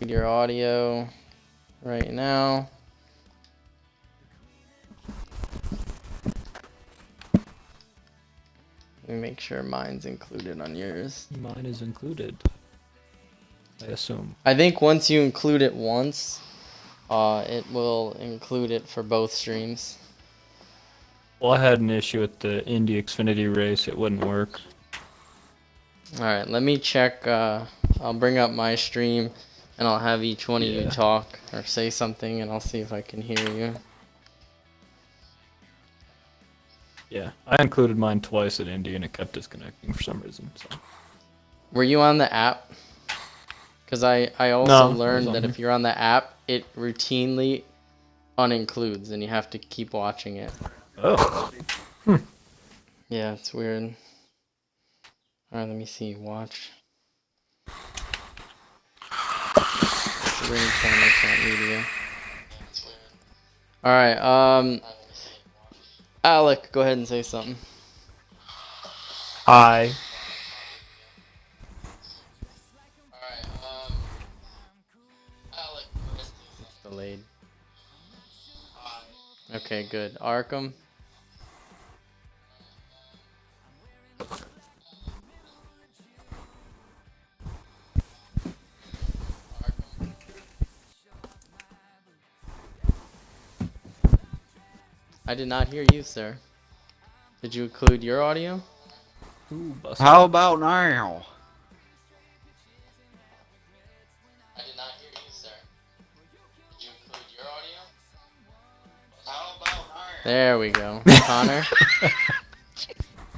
your audio right now. Let me make sure mine's included on yours. Mine is included, I assume. I think once you include it once, it will include it for both streams. Well, I had an issue with the Indy Xfinity race. It wouldn't work. Alright, let me check. I'll bring up my stream and I'll have each one of you talk or say something and I'll see if I can hear you. Yeah, I included mine twice at Indy and it kept disconnecting for some reason. So. Were you on the app? Because I also learned that if you're on the app, it routinely unincludes and you have to keep watching it. Oh. Yeah, it's weird. Alright, let me see. Watch. Media. Alright, Alec, go ahead and say something. Hi. Alec, delayed. Okay, good. Arkham. I did not hear you, sir. Did you include your audio? Ooh, how about now? I did not hear you, sir. Did you include your audio? How about now? There we go. Connor.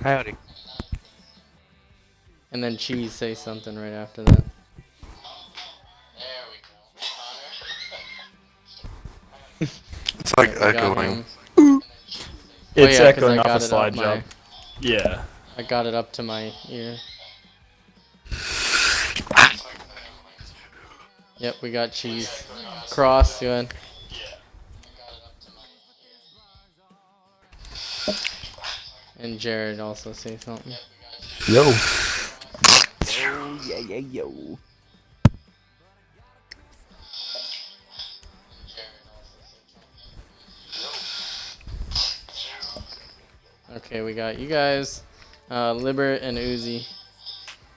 Howdy. And then Cheese say something right after that. There we go. Connor. It's like echoing. It's yeah, echoing off a it slide up jump. Yeah. I got it up to my ear. Yep, we got Cheese. Cross, good. And Jared also say something. Yo. Yo, yo. Okay, we got you guys, Libert and Uzi.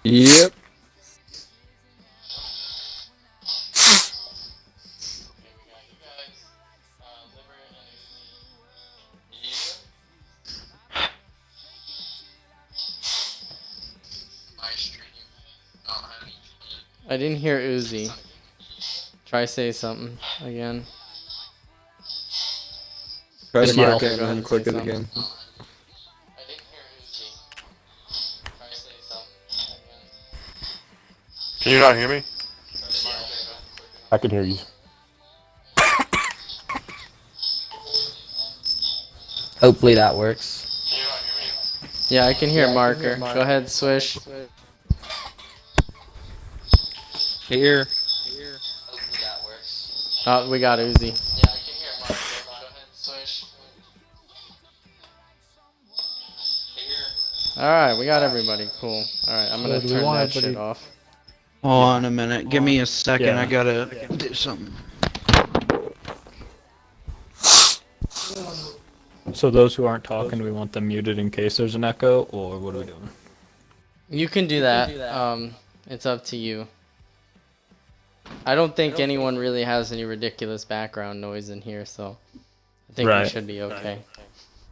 Yep. I didn't hear Uzi. Try say something again. Try to Mark mark it it and and then then click it say again. I didn't hear Uzi. Try say something again. Can you not hear me? I can hear you. Hopefully that works. Can you not hear me? Yeah, I can hear Marker. Go ahead, Swish. Here. Hopefully that works. Oh, we got Uzi. Yeah, I can hear Marker. Go ahead, Swish. Alright, we got everybody. Cool. Alright, I'm gonna turn that shit off. Hold on a minute. Give me a second. Yeah. I gotta do something. So those who aren't talking, do we want them muted in case there's an echo, or what are we doing? You can do that. It's up to you. I don't think anyone really has any ridiculous background noise in here, so I think we should be okay.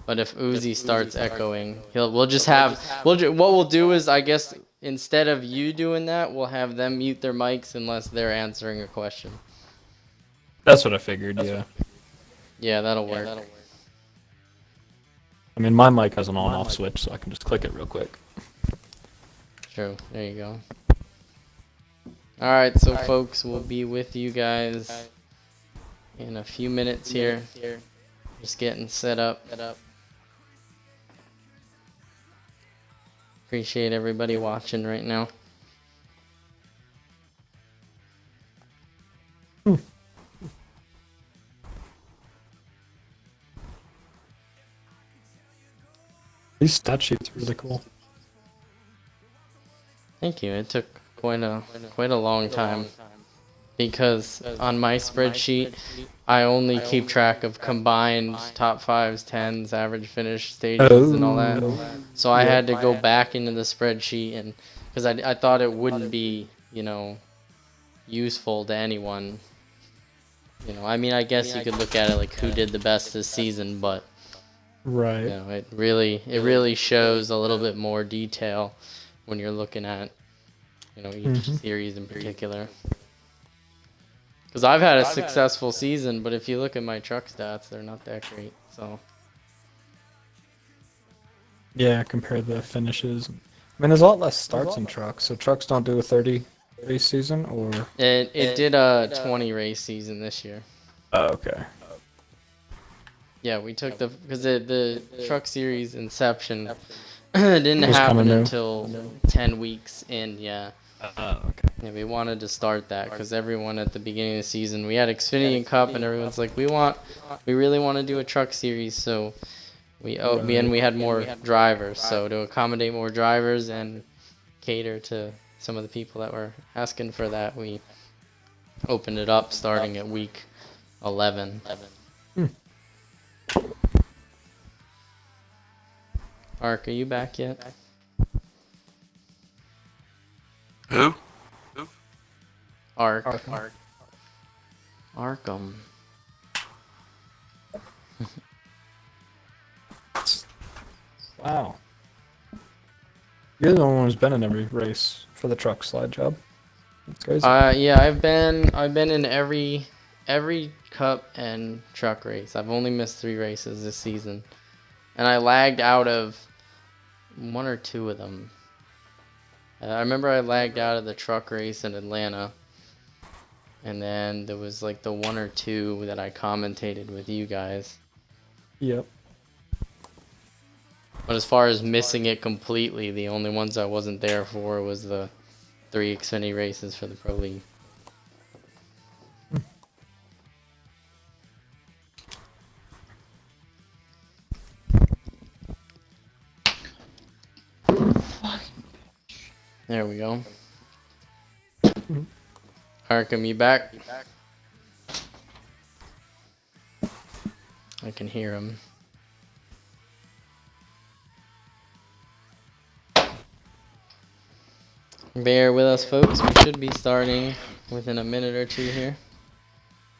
But if Uzi starts echoing, what we'll do is, I guess, instead of you doing that, we'll have them mute their mics unless they're answering a question. That's what I figured, yeah. Yeah, that'll work. I mean, my mic has an on-off switch, so I can just click it real quick. True. There you go. Alright, so folks, we'll be with you guys in a few minutes here. Just getting set up. Appreciate everybody watching right now. These stat sheets are really cool. Thank you. It took quite a long time. because on my spreadsheet, I only keep track of combined top fives, tens, average finish stages, and all that. So I had to go back into the spreadsheet, and because I thought it wouldn't be, useful to anyone. I mean, I guess you could look at it like who did the best this season, but Right. it really shows a little bit more detail when you're looking at each series in particular. Because I've had a successful season, but if you look at my truck stats, they're not that great. So Yeah, compared to the finishes. I mean, there's a lot less starts in trucks, so trucks don't do a 30 race season, or... it did a 20 race season this year. Oh, okay. Yeah, we took because the truck series inception didn't Was happen kinda new. until 10 weeks in. Yeah. Okay. Yeah, we wanted to start that because everyone at the beginning of the season, we had Xfinity and Cup, and everyone's like, we really want to do a truck series, so we had more drivers, so to accommodate more drivers and cater to some of the people that were asking for that, we opened it up starting at week 11. Ark, are you back yet? Who? Ark. Arkham. Arkham. Wow. You're the only one who's been in every race for the truck slide job. That's crazy. Yeah, I've been in every cup and truck race. I've only missed 3 races this season, and I lagged out of 1 or 2 of them. I remember I lagged out of the truck race in Atlanta, and then there was like the 1 or 2 that I commentated with you guys. Yep. But as far as missing it completely, the only ones I wasn't there for was the 3 Xfinity races for the Pro League. There we go. Arkham, you back? I can hear him. Bear with us, folks. We should be starting within a minute or 2 here.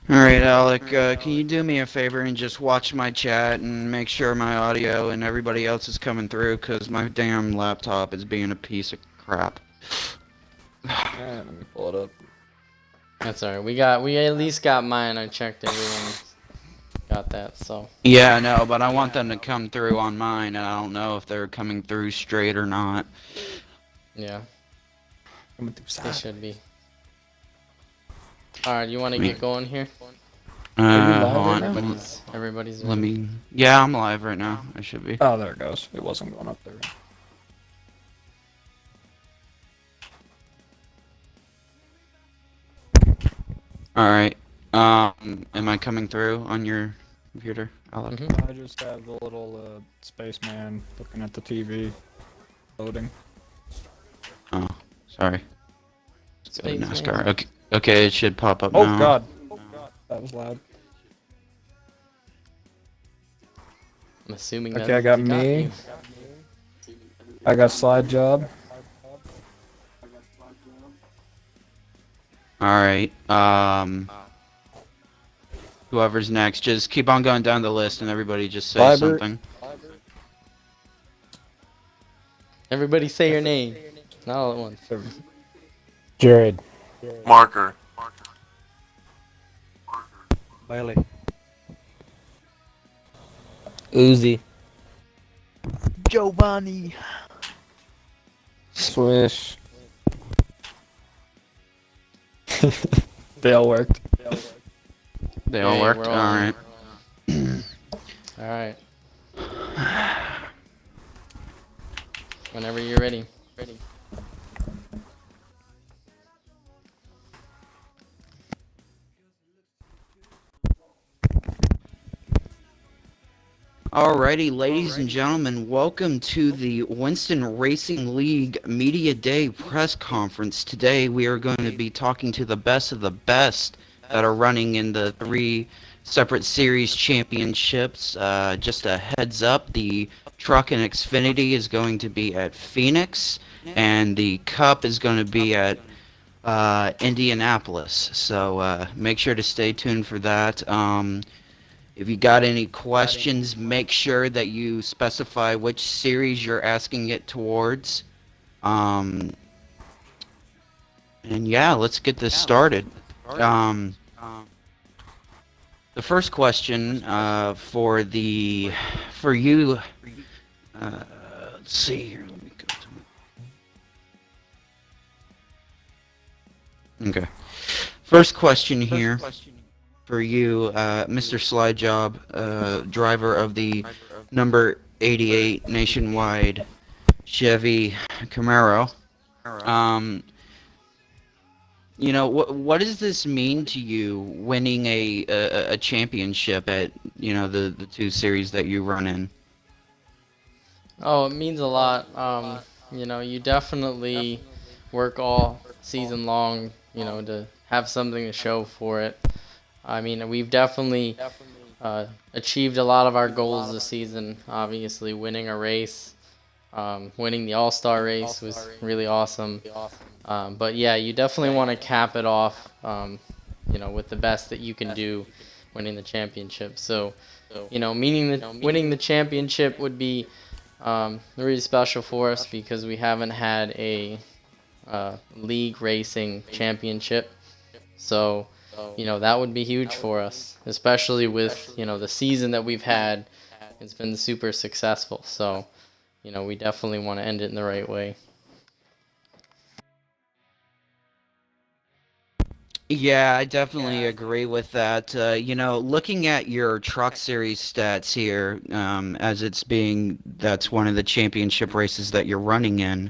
Alright, Alec, can you do me a favor and just watch my chat and make sure my audio and everybody else is coming through, because my damn laptop is being a piece of crap. Let me pull it up. That's alright. We at least got mine. I checked everyone got that, so. Yeah, I know, but I want them to come through on mine, and I don't know if they're coming through straight or not. Yeah, Coming through they side. should be. Alright, you want to get going here? Hold live right on. now? Everybody's Let ready. me... Yeah, I'm live right now. I should be. Oh, there it goes. It wasn't going up there. Alright. Am I coming through on your computer, Alec? Mhm. I just have the little spaceman looking at the TV, loading. Oh, sorry. Let's go to Spaceman. NASCAR. Okay, okay, it should pop up Oh now. God, that was loud. I'm assuming that Okay, I got means me. you. I got slide job. Alright, whoever's next, just keep on going down the list and everybody just say Liber- something. Everybody say your name. Not all at once. Jared. Marker. Bailey. Uzi. Giovanni. Swish. They all worked. They all Okay, worked? we're all Alright. Alright. Whenever you're ready. Alrighty, ladies and gentlemen, welcome to the Winston Racing League Media Day press conference. Today we are going to be talking to the best of the best that are running in the 3 separate series championships. Just a heads up, the Truck and Xfinity is going to be at Phoenix, and the Cup is going to be at Indianapolis. So make sure to stay tuned for that. If you got any questions, make sure that you specify which series you're asking it towards. And yeah, let's get this started. The first question for you, let's see here. Let me go to Okay. First question here for you, Mr. Slidejob, driver of the number 88 Nationwide Chevy Camaro. You know, what does this mean to you, winning a championship at, you know, the 2 series that you run in? Oh, it means a lot. You know, you definitely work all season long, you know, to have something to show for it. I mean, we've definitely achieved a lot of our goals this season. Obviously, winning a race, winning the All-Star race was really awesome. But yeah, you definitely want to cap it off, you know, with the best that you can do, winning the championship. So, you know, winning the championship would be really special for us because we haven't had a league racing championship. So, you know, that would be huge for us, especially with, you know, the season that we've had. It's been super successful. So, you know, we definitely want to end it in the right way. Yeah, I definitely agree with that. You know, looking at your Truck Series stats here, as that's one of the championship races that you're running in.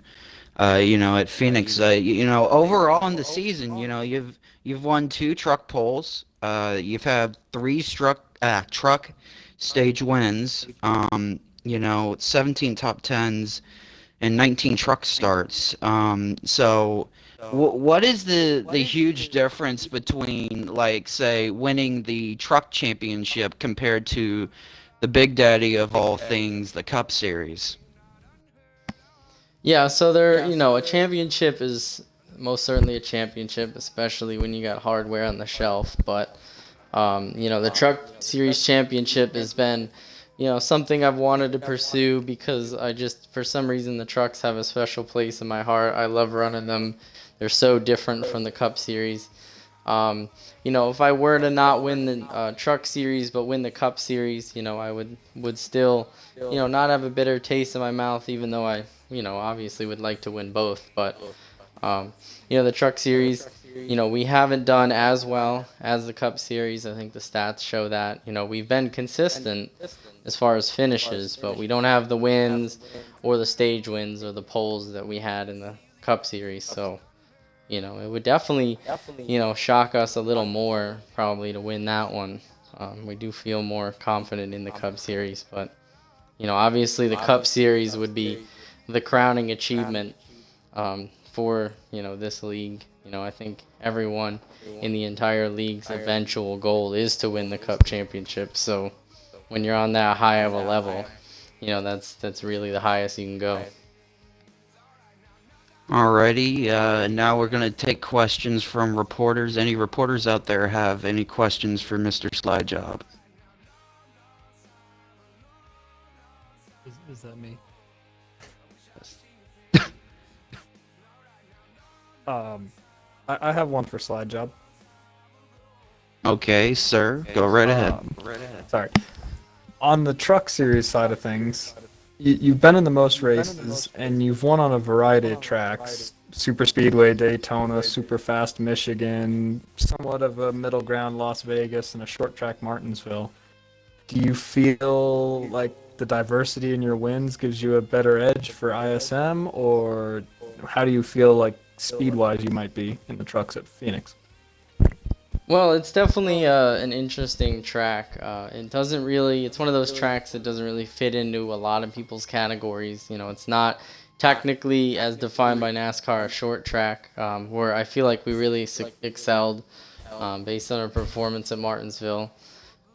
You know, at Phoenix, you know, overall in the season, you know, you've won 2 truck poles. You've had 3 truck stage wins. You know, 17 top 10s and 19 truck starts. So what is the huge difference between, like, say, winning the truck championship compared to the big daddy of all things, the Cup Series? Yeah, so you know, a championship is most certainly a championship, especially when you got hardware on the shelf. But you know, the Truck Series Championship has been, you know, something I've wanted to pursue because for some reason, the trucks have a special place in my heart. I love running them. They're so different from the Cup Series. You know, if I were to not win the Truck Series but win the Cup Series, you know, I would still, you know, not have a bitter taste in my mouth, even though I, you know, obviously would like to win both. But, you know, the Truck Series, you know, we haven't done as well as the Cup Series. I think the stats show that. You know, we've been consistent as far as finishes, but we don't have the wins or the stage wins or the poles that we had in the Cup Series. So, you know, it would definitely, you know, shock us a little more probably to win that one. We do feel more confident in the Cup Series, but, you know, obviously the Cup Series would be the crowning achievement for, you know, this league. You know, I think everyone in the entire league's eventual goal is to win the Cup Championship. So when you're on that high of a level, you know, that's really the highest you can go. Alrighty, now we're going to take questions from reporters. Any reporters out there have any questions for Mr. Slidejob? Is that me? I have one for Slidejob. Okay, sir, go right ahead. Sorry. On the Truck Series side of things, you've been in the most races, and you've won on a variety of tracks. Super Speedway, Daytona, Super Fast Michigan, somewhat of a middle ground Las Vegas, and a short track Martinsville. Do you feel like the diversity in your wins gives you a better edge for ISM, or how do you feel like speed-wise you might be in the trucks at Phoenix? Well, it's definitely an interesting track. It doesn't really, it's one of those tracks that doesn't really fit into a lot of people's categories. You know, it's not technically as defined by NASCAR a short track, where I feel like we really excelled based on our performance at Martinsville.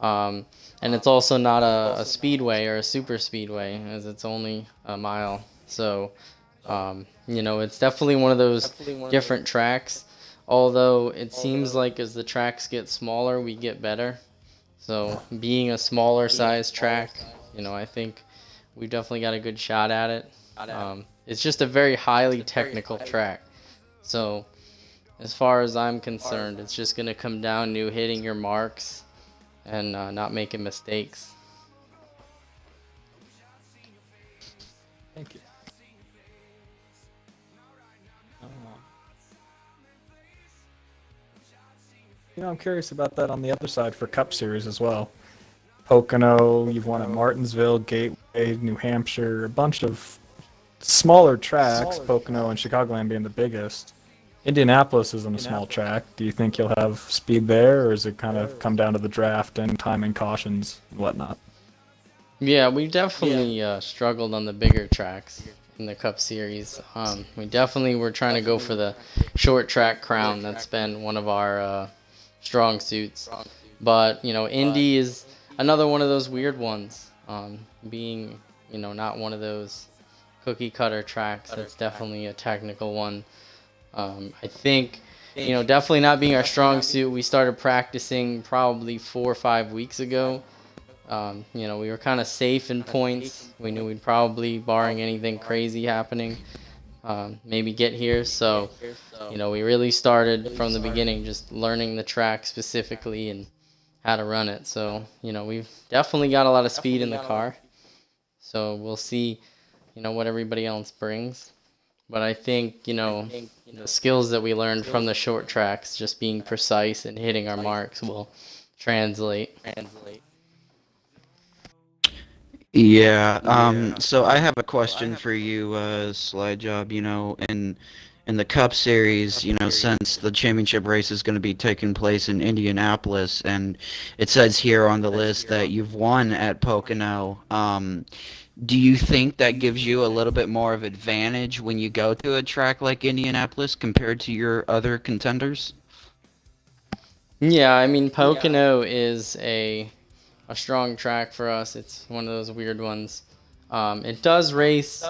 Um, and it's also not a speedway or a super speedway, as it's only a mile. So, you know, it's definitely one of those different tracks. Although it seems like as the tracks get smaller, we get better. So, being a smaller size track, you know, I think we definitely got a good shot at it. It's just a very highly technical track. So, as far as I'm concerned, it's just going to come down to hitting your marks and not making mistakes. Thank you. You know, I'm curious about that on the other side for Cup Series as well. Pocono, you've won at Martinsville, Gateway, New Hampshire, a bunch of smaller tracks, Pocono and Chicagoland being the biggest. Indianapolis isn't a small track. Do you think you'll have speed there, or is it kind of come down to the draft and timing cautions and whatnot? Yeah, we definitely struggled on the bigger tracks in the Cup Series. We definitely were trying to go for the short track crown. That's been one of our strong suits. But, you know, Indy is another one of those weird ones. Being, you know, not one of those cookie cutter tracks. It's definitely a technical one. I think, you know, definitely not being our strong suit. We started practicing probably 4 or 5 weeks ago. You know, we were kind of safe in points. We knew we'd probably, barring anything crazy happening, maybe get here. So, you know, we really started from the beginning just learning the track specifically and how to run it. So, you know, we've definitely got a lot of speed in the car. So we'll see, you know, what everybody else brings. But I think, you know, the skills that we learned from the short tracks, just being precise and hitting our marks, will translate. Yeah. So I have a question for you, Slide Job. You know, in the Cup Series, you know, since the championship race is going to be taking place in Indianapolis, and it says here on the list that you've won at Pocono. Do you think that gives you a little bit more of advantage when you go to a track like Indianapolis compared to your other contenders? Yeah, I mean, Pocono is a strong track for us. It's one of those weird ones. It does race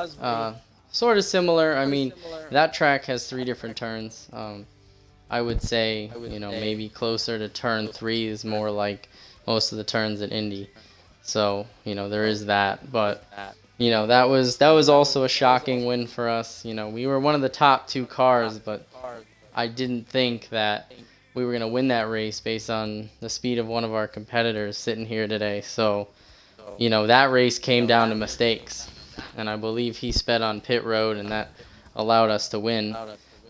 sort of similar. I mean, that track has 3 different turns. I would say, you know, maybe closer to turn 3 is more like most of the turns at Indy. So, you know, there is that. But, you know, that was also a shocking win for us. You know, we were one of the top 2 cars, but I didn't think that we were going to win that race based on the speed of one of our competitors sitting here today. So, you know, that race came down to mistakes. And I believe he sped on pit road, and that allowed us to win.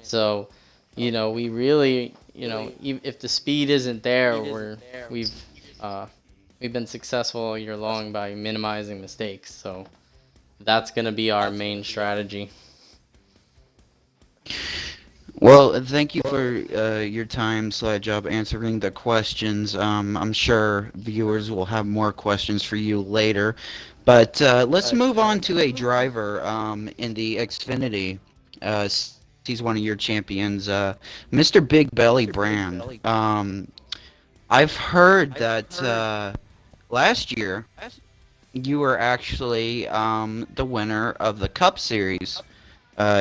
So, you know, we really, you know, if the speed isn't there, we've been successful all year long by minimizing mistakes. So that's going to be our main strategy. Well, thank you for your time, Slide Job, answering the questions. I'm sure viewers will have more questions for you later. But let's move on to a driver in the Xfinity. He's one of your champions, Mr. Big Belly Brand. I've heard that last year you were actually the winner of the Cup Series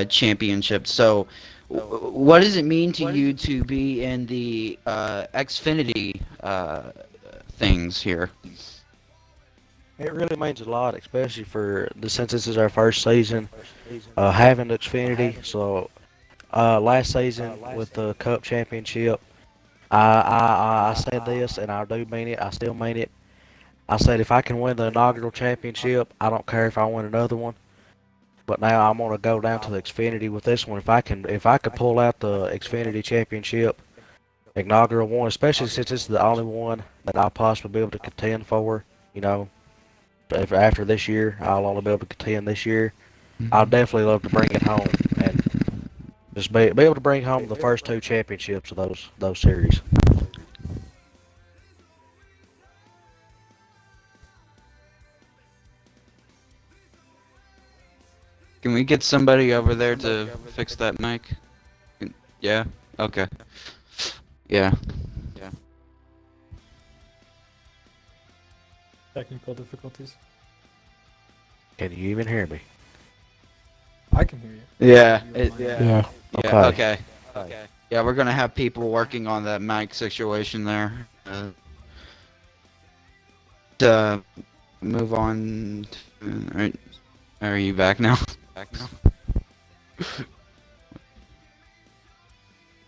championship. So, what does it mean to you to be in the Xfinity things here? It really means a lot, especially since this is our first season having Xfinity. So last season with the Cup Championship, I said this, and I do mean it. I still mean it. I said if I can win the inaugural championship, I don't care if I win another one. But now I'm gonna go down to the Xfinity with this one. If I could pull out the Xfinity Championship inaugural one, especially since it's the only one that I'll possibly be able to contend for, you know, after this year, I'll only be able to contend this year. I'll definitely love to bring it home and just be able to bring home the first 2 championships of those series. Can we get somebody over there to fix that mic? Yeah? Okay. Yeah. Technical difficulties. Can you even hear me? I can hear you. Yeah. Yeah. Yeah, okay. Yeah, we're gonna have people working on that mic situation there. To move on. Are you back now?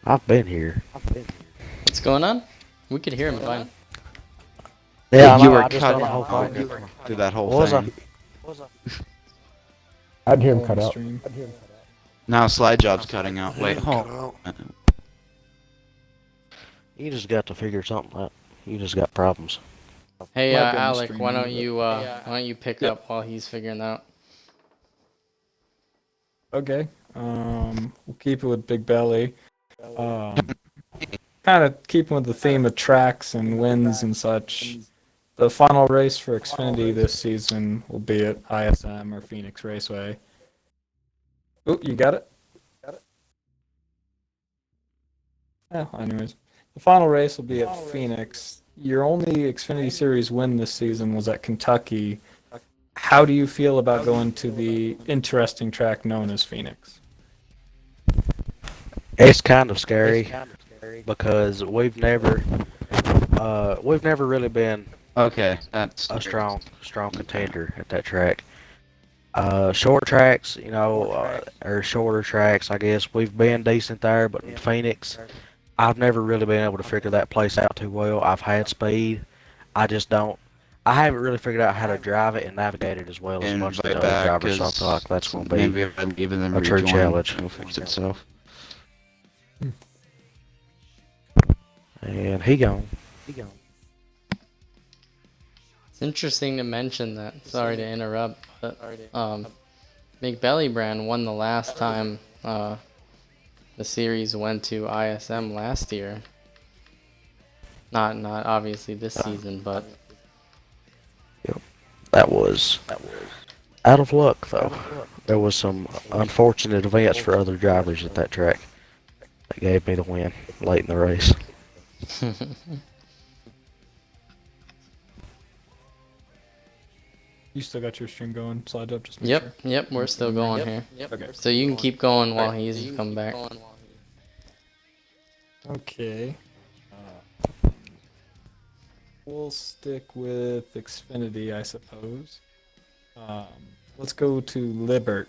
I've been here. What's going on? We could hear him fine. Yeah, you were I just done cutting a whole thing. through that whole What was I? thing. I'd hear him cut out. Stream. Now slide job's cutting out. Wait, hold. You just got to figure something out. You just got problems. Hey, Might be on the Alec, stream, why but- don't you pick Yep. up while he's figuring that out? Okay. We'll keep it with Big Belly. Kind of keeping with the theme of tracks and wins and such. The final race for Xfinity this season will be at ISM or Phoenix Raceway. Oh, you got it? Yeah, anyways. The final race will be at Phoenix. Your only Xfinity Series win this season was at Kentucky. How do you feel about going to the interesting track known as Phoenix? It's kind of scary because we've never really been Okay, that's a strong contender at that track. Short tracks, or shorter tracks, I guess we've been decent there, but in Phoenix, I've never really been able to figure that place out too well. I've had speed, I haven't really figured out how to drive it and navigate it as well as much as the invite other back drivers. So I feel like that's going to be maybe if I'm giving them a true rejoin, challenge. it'll fix itself. And he gone. It's interesting to mention that. Sorry to interrupt, but McBelly brand won the last time the series went to ISM last year. Not obviously this season, but That was out of luck, though. There was some unfortunate events for other drivers at that track that gave me the win late in the race. You still got your stream going, slide up, just make sure. Yep, we're still going here. Okay. So you can keep going while he's come back. Okay. We'll stick with Xfinity, I suppose. Let's go to Libert.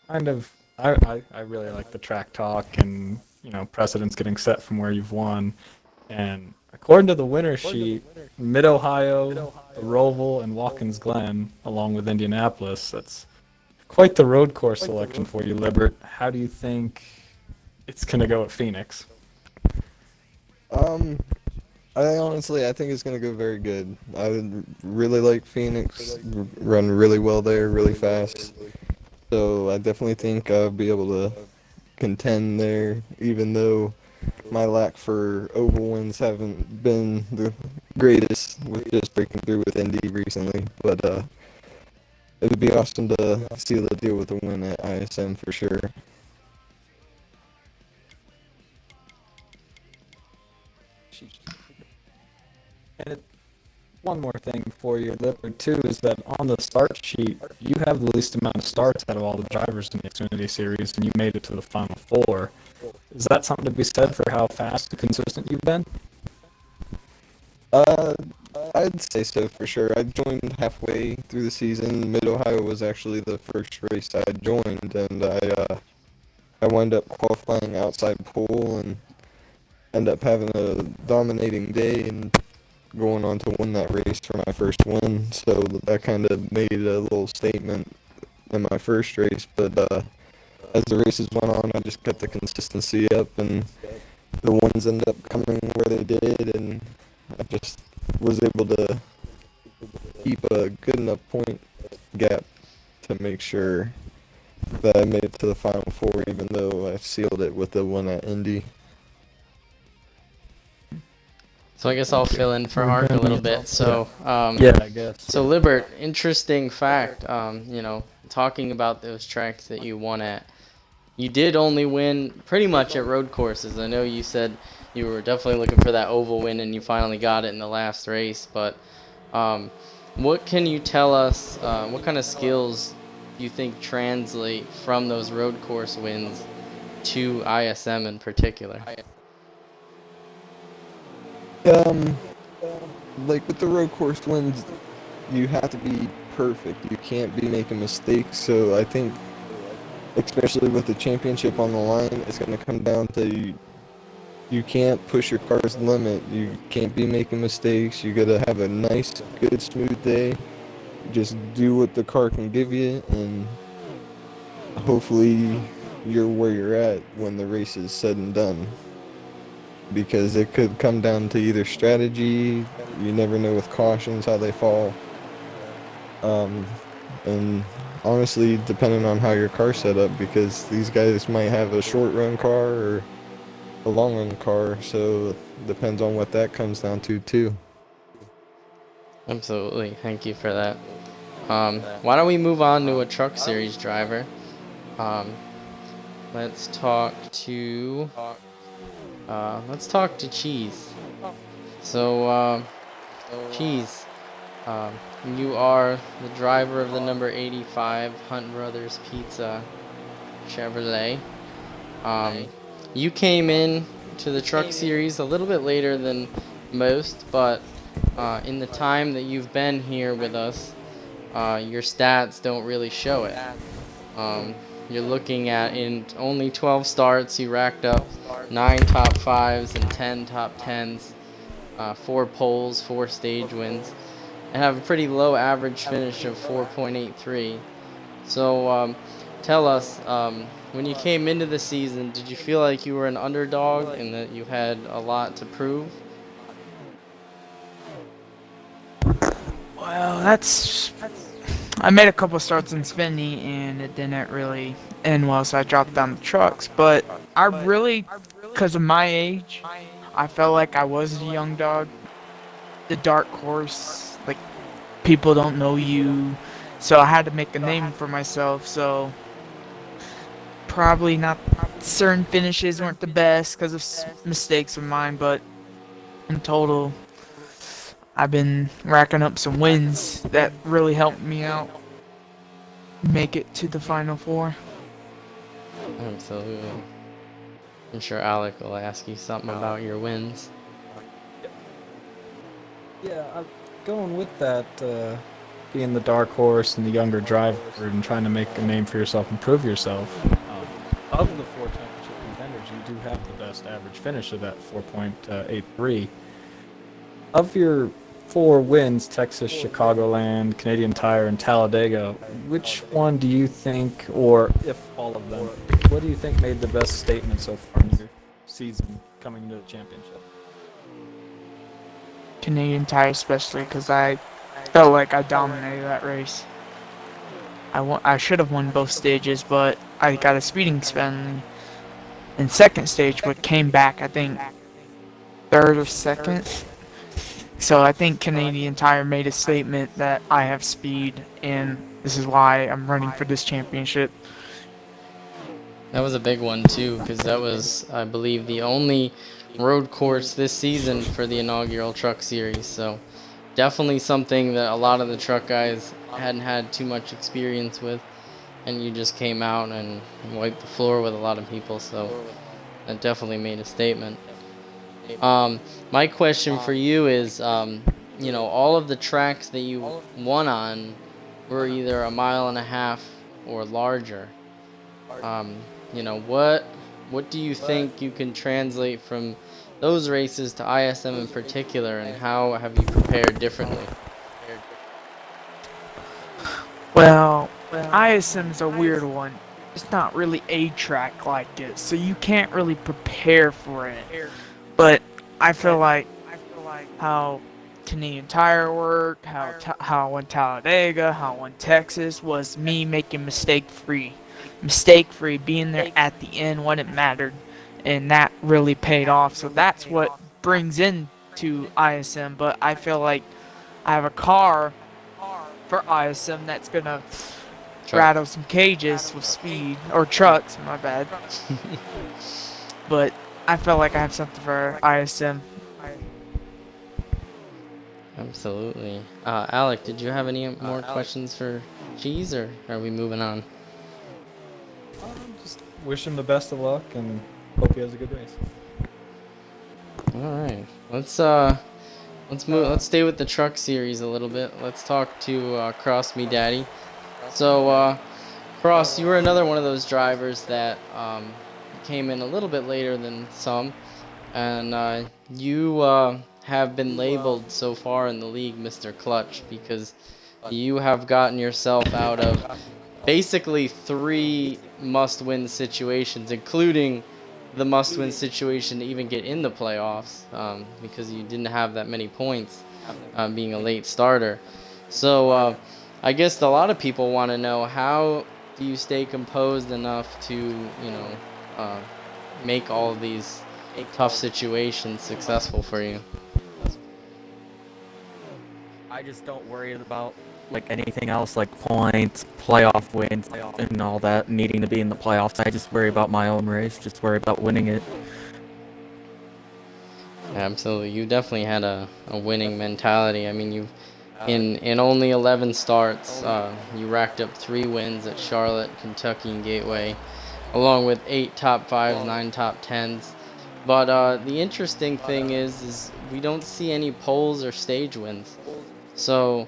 I really like the track talk and, precedents getting set from where you've won. And according to the winner sheet, Mid-Ohio, the Roval, and Watkins Glen, along with Indianapolis, that's quite the road course selection for you, Libert. How do you think it's going to go at Phoenix? I think it's going to go very good. I would really like Phoenix, run really well there, really fast. So I definitely think I'll be able to contend there, even though my lack for oval wins haven't been the greatest with just breaking through with Indy recently. But it would be awesome to seal the deal with a win at ISM for sure. And one more thing for you, Lippard, too, is that on the start sheet, you have the least amount of starts out of all the drivers in the Xfinity Series, and you made it to the Final Four. Is that something to be said for how fast and consistent you've been? I'd say so for sure. I joined halfway through the season. Mid-Ohio was actually the first race I joined, and I wound up qualifying outside pole and ended up having a dominating day and going on to win that race for my first win. So that kind of made a little statement in my first race. But as the races went on, I just kept the consistency up, and the ones ended up coming where they did, and I just was able to keep a good enough point gap to make sure that I made it to the Final Four, even though I sealed it with the one at Indy. So I guess I'll fill in for Ark a little bit. So Yeah, I guess. So Libert, interesting fact. talking about those tracks that you won at, you did only win pretty much at road courses. I know you said you were definitely looking for that oval win, and you finally got it in the last race. But what can you tell us? What kind of skills do you think translate from those road course wins to ISM in particular? Like with the road course wins, you have to be perfect. You can't be making mistakes. So I think, especially with the championship on the line, it's going to come down to you can't push your car's limit. You can't be making mistakes. You got to have a nice, good, smooth day. Just do what the car can give you, and hopefully you're where you're at when the race is said and done. Because it could come down to either strategy. You never know with cautions how they fall. And honestly, depending on how your car's set up, because these guys might have a short run car or a long run car, so it depends on what that comes down to too. Absolutely. Thank you for that. Why don't we move on to a truck series driver? Let's talk to Cheese. So, Cheese, you are the driver of the number 85 Hunt Brothers Pizza Chevrolet. You came in to the truck series a little bit later than most, but in the time that you've been here with us, your stats don't really show it. You're looking at, in only 12 starts, you racked up 9 top 5s and 10 top 10s, 4 poles, 4 stage wins, and have a pretty low average finish of 4.83. So tell us, when you came into the season, did you feel like you were an underdog and that you had a lot to prove? Well, I made a couple starts in Xfinity and it didn't really end well, so I dropped down the trucks. But I really, because of my age, I felt like I was a young dog. The dark horse, like, people don't know you, so I had to make a name for myself. So probably not, certain finishes weren't the best because of mistakes of mine, but in total, I've been racking up some wins that really helped me out make it to the Final Four. Absolutely. I'm sure Alec will ask you something about your wins. Yeah, I'm going with that, being the dark horse and the younger driver and trying to make a name for yourself and prove yourself. Of the 4 championship contenders, you do have the best average finish of that 4.83. Of your 4 wins, Texas, Chicagoland, Canadian Tire, and Talladega, which one do you think, or if all of them, what do you think made the best statement so far in your season coming into the championship? Canadian Tire especially, because I felt like I dominated that race. I should have won both stages, but I got a speeding spin in second stage, but came back, I think, third or second. So I think Canadian Tire made a statement that I have speed, and this is why I'm running for this championship. That was a big one too, because that was, I believe, the only road course this season for the inaugural truck series. So definitely something that a lot of the truck guys hadn't had too much experience with, and you just came out and wiped the floor with a lot of people. So that definitely made a statement. My question for you is, all of the tracks that you won on were either 1.5 miles or larger. What do you think you can translate from those races to ISM in particular, and how have you prepared differently? Well, ISM's a weird one. It's not really a track like it, so you can't really prepare for it. But I feel like how Canadian Tire worked, how I won Talladega, how I won Texas, was me making mistake-free, being there at the end when it mattered, and that really paid off. So that's what brings in to ISM. But I feel like I have a car for ISM that's gonna rattle some cages with speed or trucks. My bad. But I felt like I have something for ISM. Absolutely. Alec, did you have any more questions for Cheese, or are we moving on? Just wish him the best of luck and hope he has a good race. All right. Let's move. Let's stay with the truck series a little bit. Let's talk to Cross Me Daddy. So, Cross, you were another one of those drivers that came in a little bit later than some, and you have been labeled so far in the league Mr. Clutch because you have gotten yourself out of basically 3 must-win situations, including the must-win situation to even get in the playoffs, because you didn't have that many points, being a late starter. So I guess a lot of people want to know, how do you stay composed enough to, make all of these tough situations successful for you? I just don't worry about like anything else, like points, playoff wins, and all that, needing to be in the playoffs. I just worry about my own race, just worry about winning it. Absolutely. You definitely had a winning mentality. I mean, you've in only 11 starts, you racked up 3 wins at Charlotte, Kentucky, and Gateway, along with 8 top 5s, 9 top 10s. But the interesting thing is we don't see any poles or stage wins. So,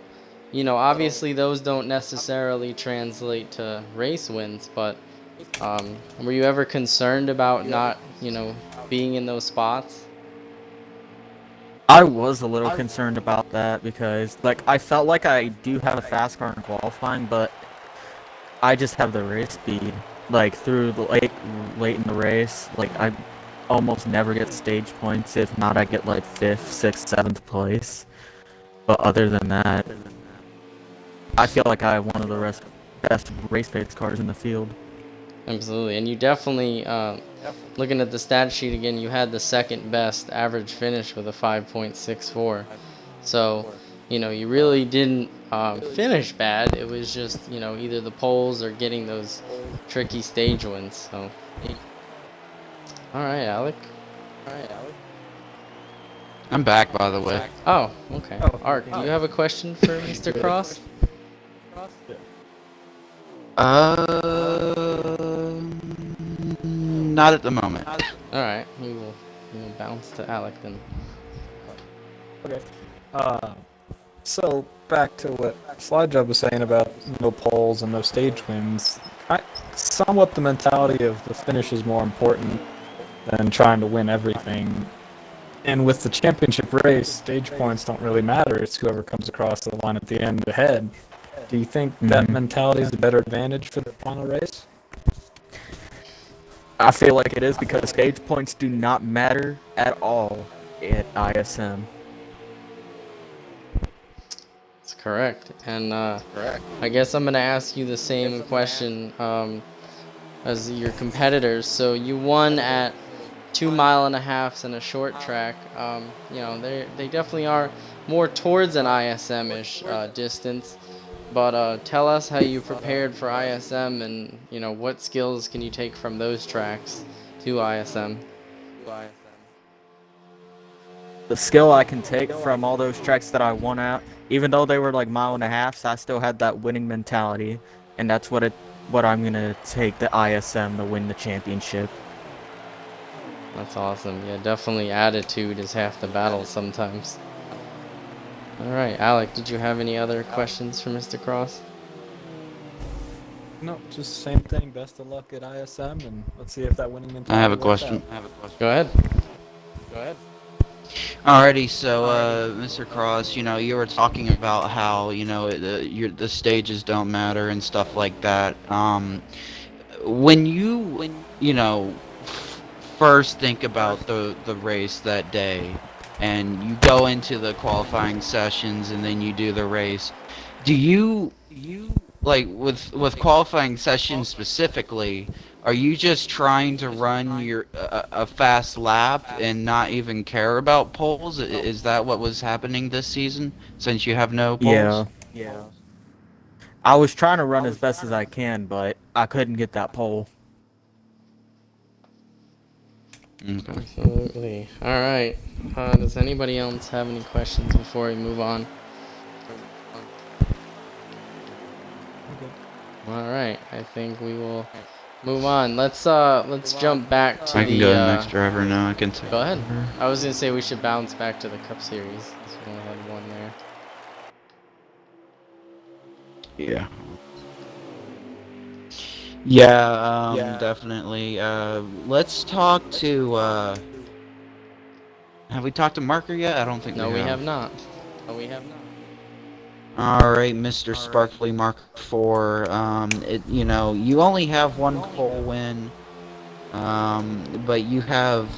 obviously those don't necessarily translate to race wins, but were you ever concerned about not, being in those spots? I was a little concerned about that because, like, I felt like I do have a fast car in qualifying, but I just have the race speed. Like, through the late in the race, like, I almost never get stage points. If not, I get, like, 5th, 6th, 7th place. But other than that, I feel like I have one of the best race pace cars in the field. Absolutely. And you definitely, looking at the stat sheet again, you had the 2nd best average finish with a 5.64. So, you really didn't finish bad. It was just, either the poles or getting those tricky stage wins. So, all right, Alec. I'm back, by the way. Oh, okay. Art, do you have a question for Mr. Cross? Not at the moment. All right, we will bounce to Alec then. Okay. So back to what Slide Job was saying about no poles and no stage wins. Somewhat the mentality of the finish is more important than trying to win everything. And with the championship race, stage points don't really matter. It's whoever comes across the line at the end ahead. Do you think that mentality is a better advantage for the final race? I feel like it is because stage points do not matter at all at ISM. That's correct. And I guess I'm going to ask you the same question as your competitors. So you won at 2 mile-and-a-halfs and a short track. They definitely are more towards an ISM-ish distance. But tell us how you prepared for ISM, and what skills can you take from those tracks to ISM? The skill I can take from all those tracks that I won at, even though they were like mile-and-a-halfs, I still had that winning mentality, and that's what I'm gonna take the ISM to win the championship. That's awesome. Yeah, definitely attitude is half the battle sometimes. All right, Alec, did you have any other questions for Mr. Cross? No, just same thing. Best of luck at ISM, and let's see if that winning mentality I have a works question. out. Go ahead. Alrighty, so Mr. Cross, you were talking about how the stages don't matter and stuff like that. When you first think about the race that day, and you go into the qualifying sessions and then you do the race, do you like with qualifying sessions specifically, are you just trying to run a fast lap and not even care about poles? Is that what was happening this season, since you have no poles? Yeah. I was trying to run as best as I can, but I couldn't get that pole. Okay. Absolutely. All right. Does anybody else have any questions before we move on? All right. I think we will move on. Let's jump back to I can go to the next driver now. I can take Go ahead. over. I was gonna say we should bounce back to the Cup Series. So we only had one there. Yeah. Yeah, definitely. Let's talk to, have we talked to Marker yet? I don't think No, we we have. have not. No, we have not. Alright, Mr. Sparkly Mark 4, you know, you only have one pole win, but you have...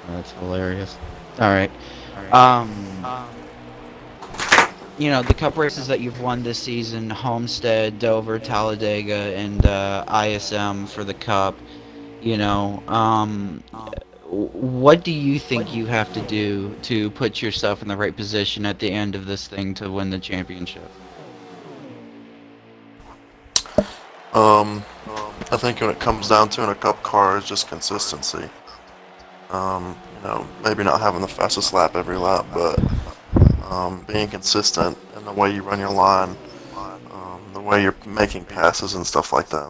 That's hilarious. Alright. You know, the cup races that you've won this season, Homestead, Dover, Talladega, and ISM for the cup, you know, what do you think you have to do to put yourself in the right position at the end of this thing to win the championship? I think when it comes down to in a cup car, it's just consistency. You know, maybe not having the fastest lap every lap, but being consistent in the way you run your line, the way you're making passes and stuff like that.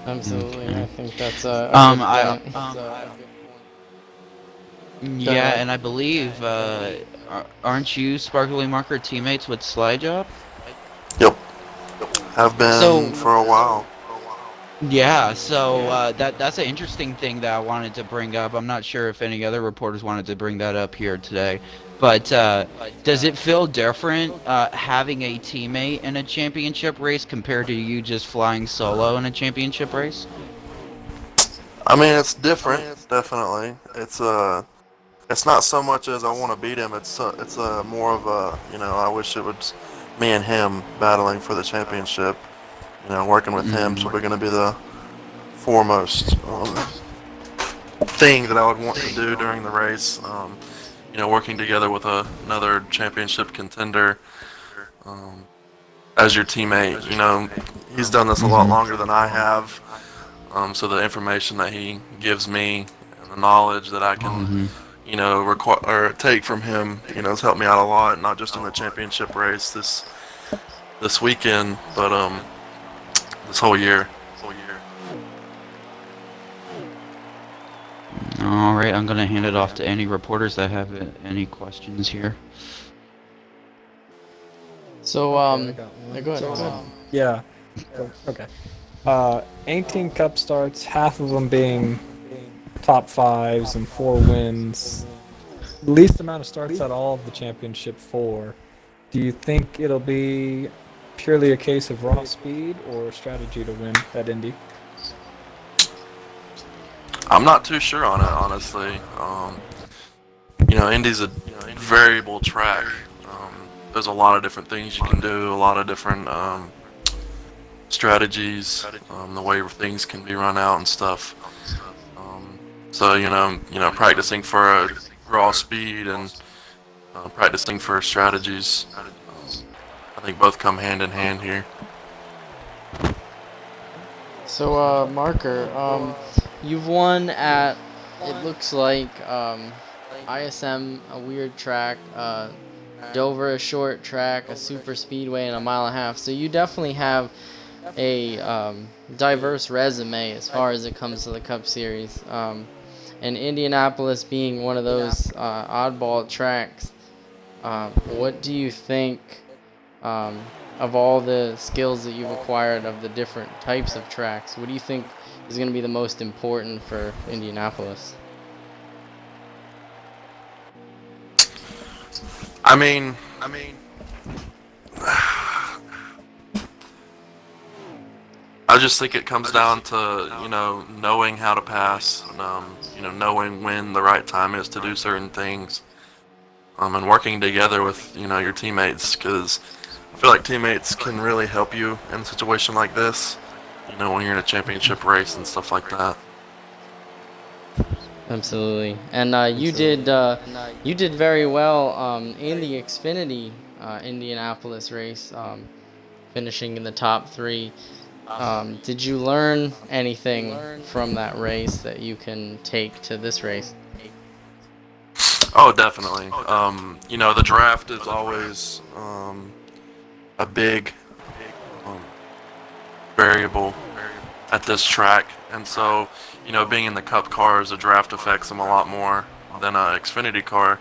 Absolutely. Okay. I think that's a good point. Yeah, and I believe, aren't you Sparkly Marker teammates with Slyjob? Yep. Have been So- for a while. Yeah, so that's an interesting thing that I wanted to bring up. I'm not sure if any other reporters wanted to bring that up here today, but does it feel different having a teammate in a championship race compared to you just flying solo in a championship race? I mean, it's different, definitely. It's not so much as I want to beat him. It's more of a, you know, I wish it was me and him battling for the championship. You know, working with him, so we're going to be the foremost thing that I would want to do during the race. You know, working together with another championship contender as your teammate. You know, he's done this a lot longer than I have, so the information that he gives me and the knowledge that I can, you know, or take from him, you know, has helped me out a lot. Not just in the championship race this weekend, but this whole year. All right, I'm gonna hand it off to any reporters that have any questions here. So, I got one. go ahead. Yeah. Okay. 18 cup starts, half of them being top fives and 4 wins. Least amount of starts at all of the championship 4. Do you think it'll be purely a case of raw speed or strategy to win at Indy? I'm not too sure on it, honestly. You know, Indy's a variable track. There's a lot of different things you can do, a lot of different strategies, the way things can be run out and stuff. So you know, practicing for a raw speed and practicing for strategies. I think both come hand in hand here. So, Marker, you've won at, it looks like, ISM, a weird track, Dover, a short track, a super speedway, and a mile and a half. So you definitely have a diverse resume as far as it comes to the Cup Series. And Indianapolis being one of those oddball tracks, what do you think of all the skills that you've acquired of the different types of tracks? What do you think is going to be the most important for Indianapolis? I mean, I just think it comes down to, you know, knowing how to pass, you know, knowing when the right time is to do certain things, and working together with, you know, your teammates, because I feel like teammates can really help you in a situation like this, you know, when you're in a championship race and stuff like that. Absolutely. And you did very well in the Xfinity Indianapolis race, finishing in the top three. Did you learn anything from that race that you can take to this race? Oh, definitely. The draft is always a big um, variable at this track, and so being in the Cup cars, the draft affects them a lot more than an Xfinity car.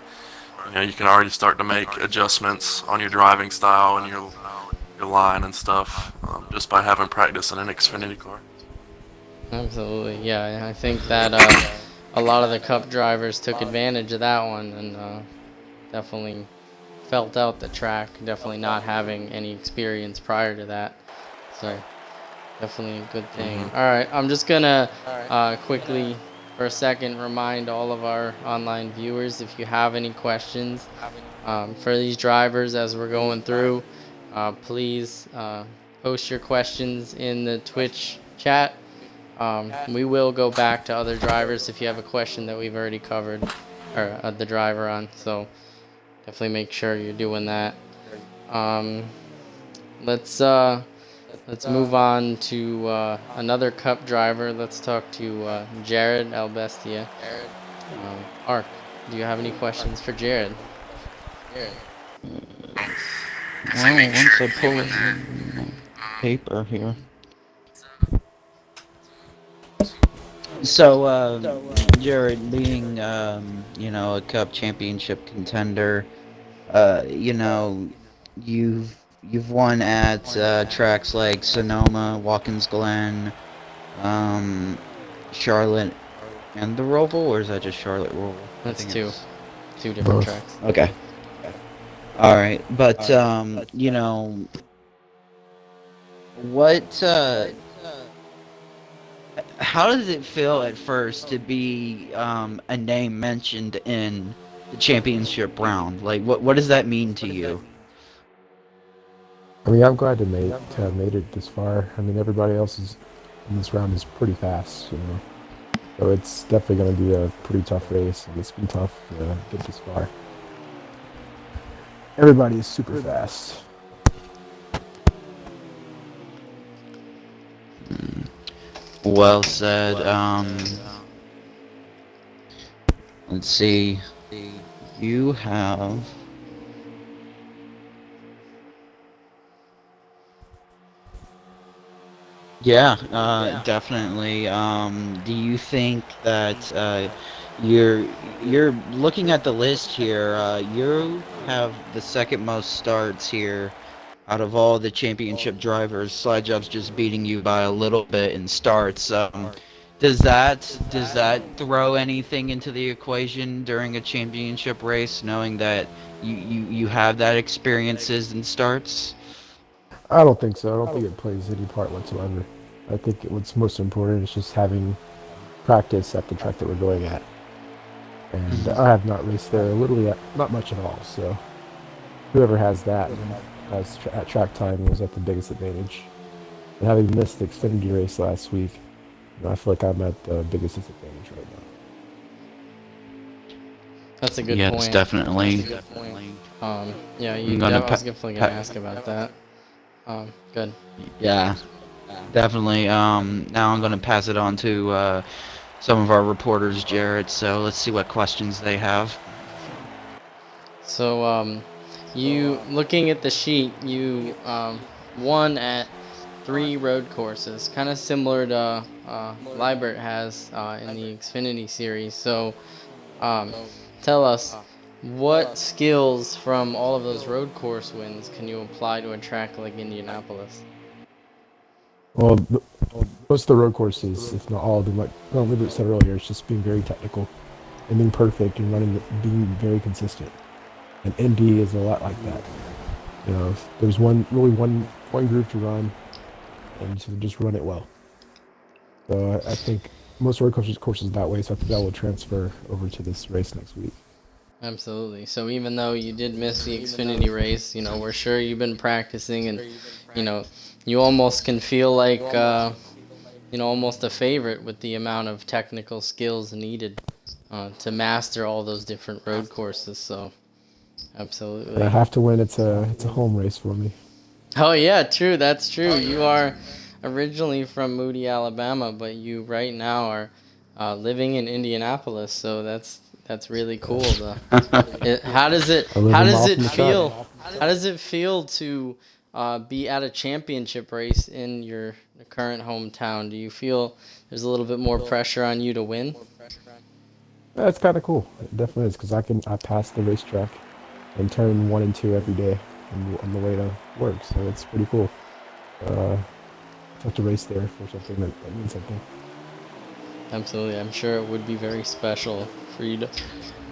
You can already start to make adjustments on your driving style and your line and stuff just by having practice in an Xfinity car. Absolutely, yeah. I think that a lot of the Cup drivers took advantage of that one and definitely felt out the track. Definitely not having any experience prior to that, so definitely a good thing. All right, I'm just gonna quickly, for a second, remind all of our online viewers, if you have any questions for these drivers as we're going through, please post your questions in the Twitch chat. We will go back to other drivers if you have a question that we've already covered, or the driver on, so definitely make sure you're doing that. Let's move on to another Cup driver. Let's talk to Jared Albestia. Ark, do you have any questions for Jared? Well, once I pull the paper here. So, Jared, being, a Cup championship contender, you've won at tracks like Sonoma, Watkins Glen, Charlotte, and the Roval, or is that just Charlotte Roval? That's two different tracks. Okay. All right, but what? How does it feel at first to be a name mentioned in the championship round? Like, what does that mean to you? I mean, I'm glad to have made it this far. I mean, everybody else in this round is pretty fast, So it's definitely going to be a pretty tough race, and it's been tough to get this far. Everybody is super fast. Well said. Let's see. You have. Yeah, definitely. Do you think that you're looking at the list here? You have the second most starts here out of all the championship drivers. Slide just beating you by a little bit in starts. Does that throw anything into the equation during a championship race, knowing that you have that experiences in starts? I don't think so. I don't think it plays any part whatsoever. I think what's most important is just having practice at the track that we're going at. And I have not raced there literally not much at all, so whoever has that at track time was at the biggest advantage. And having missed the Xfinity race last week, I feel like I'm at the biggest disadvantage right now. That's a good point. Yeah, it's definitely. That's a good point. I was definitely gonna ask about that. Good. Yeah, definitely. Now I'm gonna pass it on to some of our reporters, Jared. So let's see what questions they have. So, you looking at the sheet, you won at 3 road courses, kind of similar to Liebert has in the Xfinity series. So, tell us, what skills from all of those road course wins can you apply to a track like Indianapolis? Well, most of the road courses, if not all of them, like Libert said earlier, it's just being very technical and being perfect and being very consistent. And Indy is a lot like that. There's one groove to run, and so just run it well. So I think most road courses that way, so I think that will transfer over to this race next week. Absolutely. So even though you did miss the Xfinity race, we're sure you've been practicing, and you almost can feel like almost a favorite with the amount of technical skills needed to master all those different road courses. So, But I absolutely. have to win. It's a home race for me. Oh yeah, true. That's true. You are originally from Moody, Alabama, but you right now are living in Indianapolis. So that's really cool. How does it I live how a does mile it from the track. feel? How does it feel to be at a championship race in your current hometown? Do you feel there's a little bit more pressure on you to win? That's kind of cool. It definitely is because I pass the racetrack and turn 1 and 2 every day on the way to work. So it's pretty cool. To have to race there for something that means something. Absolutely. I'm sure it would be very special for you to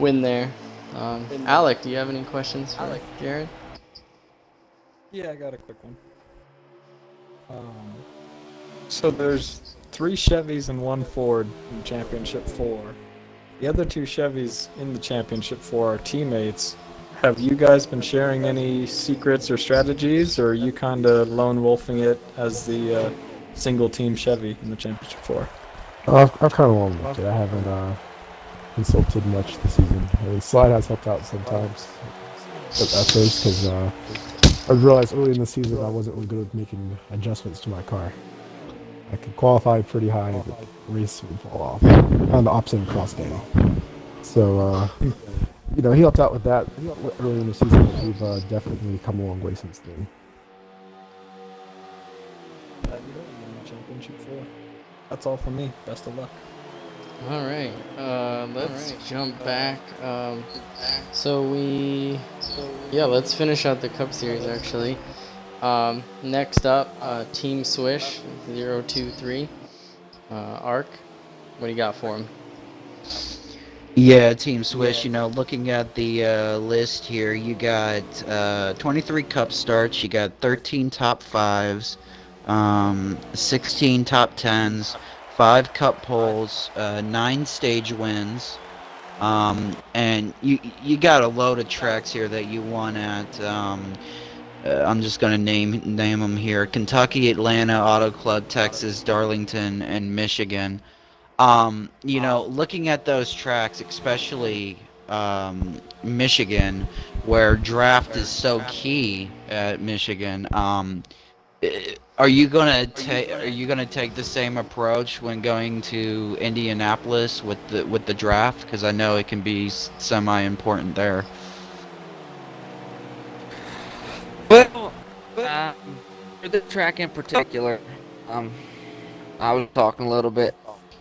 win there. Alec, do you have any questions for Jared? Yeah, I got a quick one. So there's 3 Chevys and 1 Ford in Championship 4. The other 2 Chevys in the Championship 4 are teammates. Have you guys been sharing any secrets or strategies, or are you kind of lone wolfing it as the single team Chevy in the Championship 4? I've kind of long looked it. I haven't consulted much this season. I mean, Slide has helped out sometimes at first because I realized early in the season I wasn't really good at making adjustments to my car. I could qualify pretty high, but the race would fall off. Kind of the opposite of Cross Danny. So, he helped out with that early in the season. But we've definitely come a long way since then. Championship 4. That's all from me. Best of luck. All right. Let's jump back. Let's finish out the Cup Series actually. Next up, Team Swish 023. Arc, what do you got for him? Yeah, Team Swish, looking at the list here, you got 23 Cup starts, you got 13 top 5s, 16 top 10s, 5 Cup poles, 9 stage wins, and you got a load of tracks here that you won at. I'm just gonna name them here: Kentucky, Atlanta, Auto Club, Texas, Darlington, and Michigan. Looking at those tracks, especially Michigan, where draft is so key at Michigan. Are you gonna take the same approach when going to Indianapolis with the draft? Because I know it can be semi-important there. Well, for the track in particular, I was talking a little bit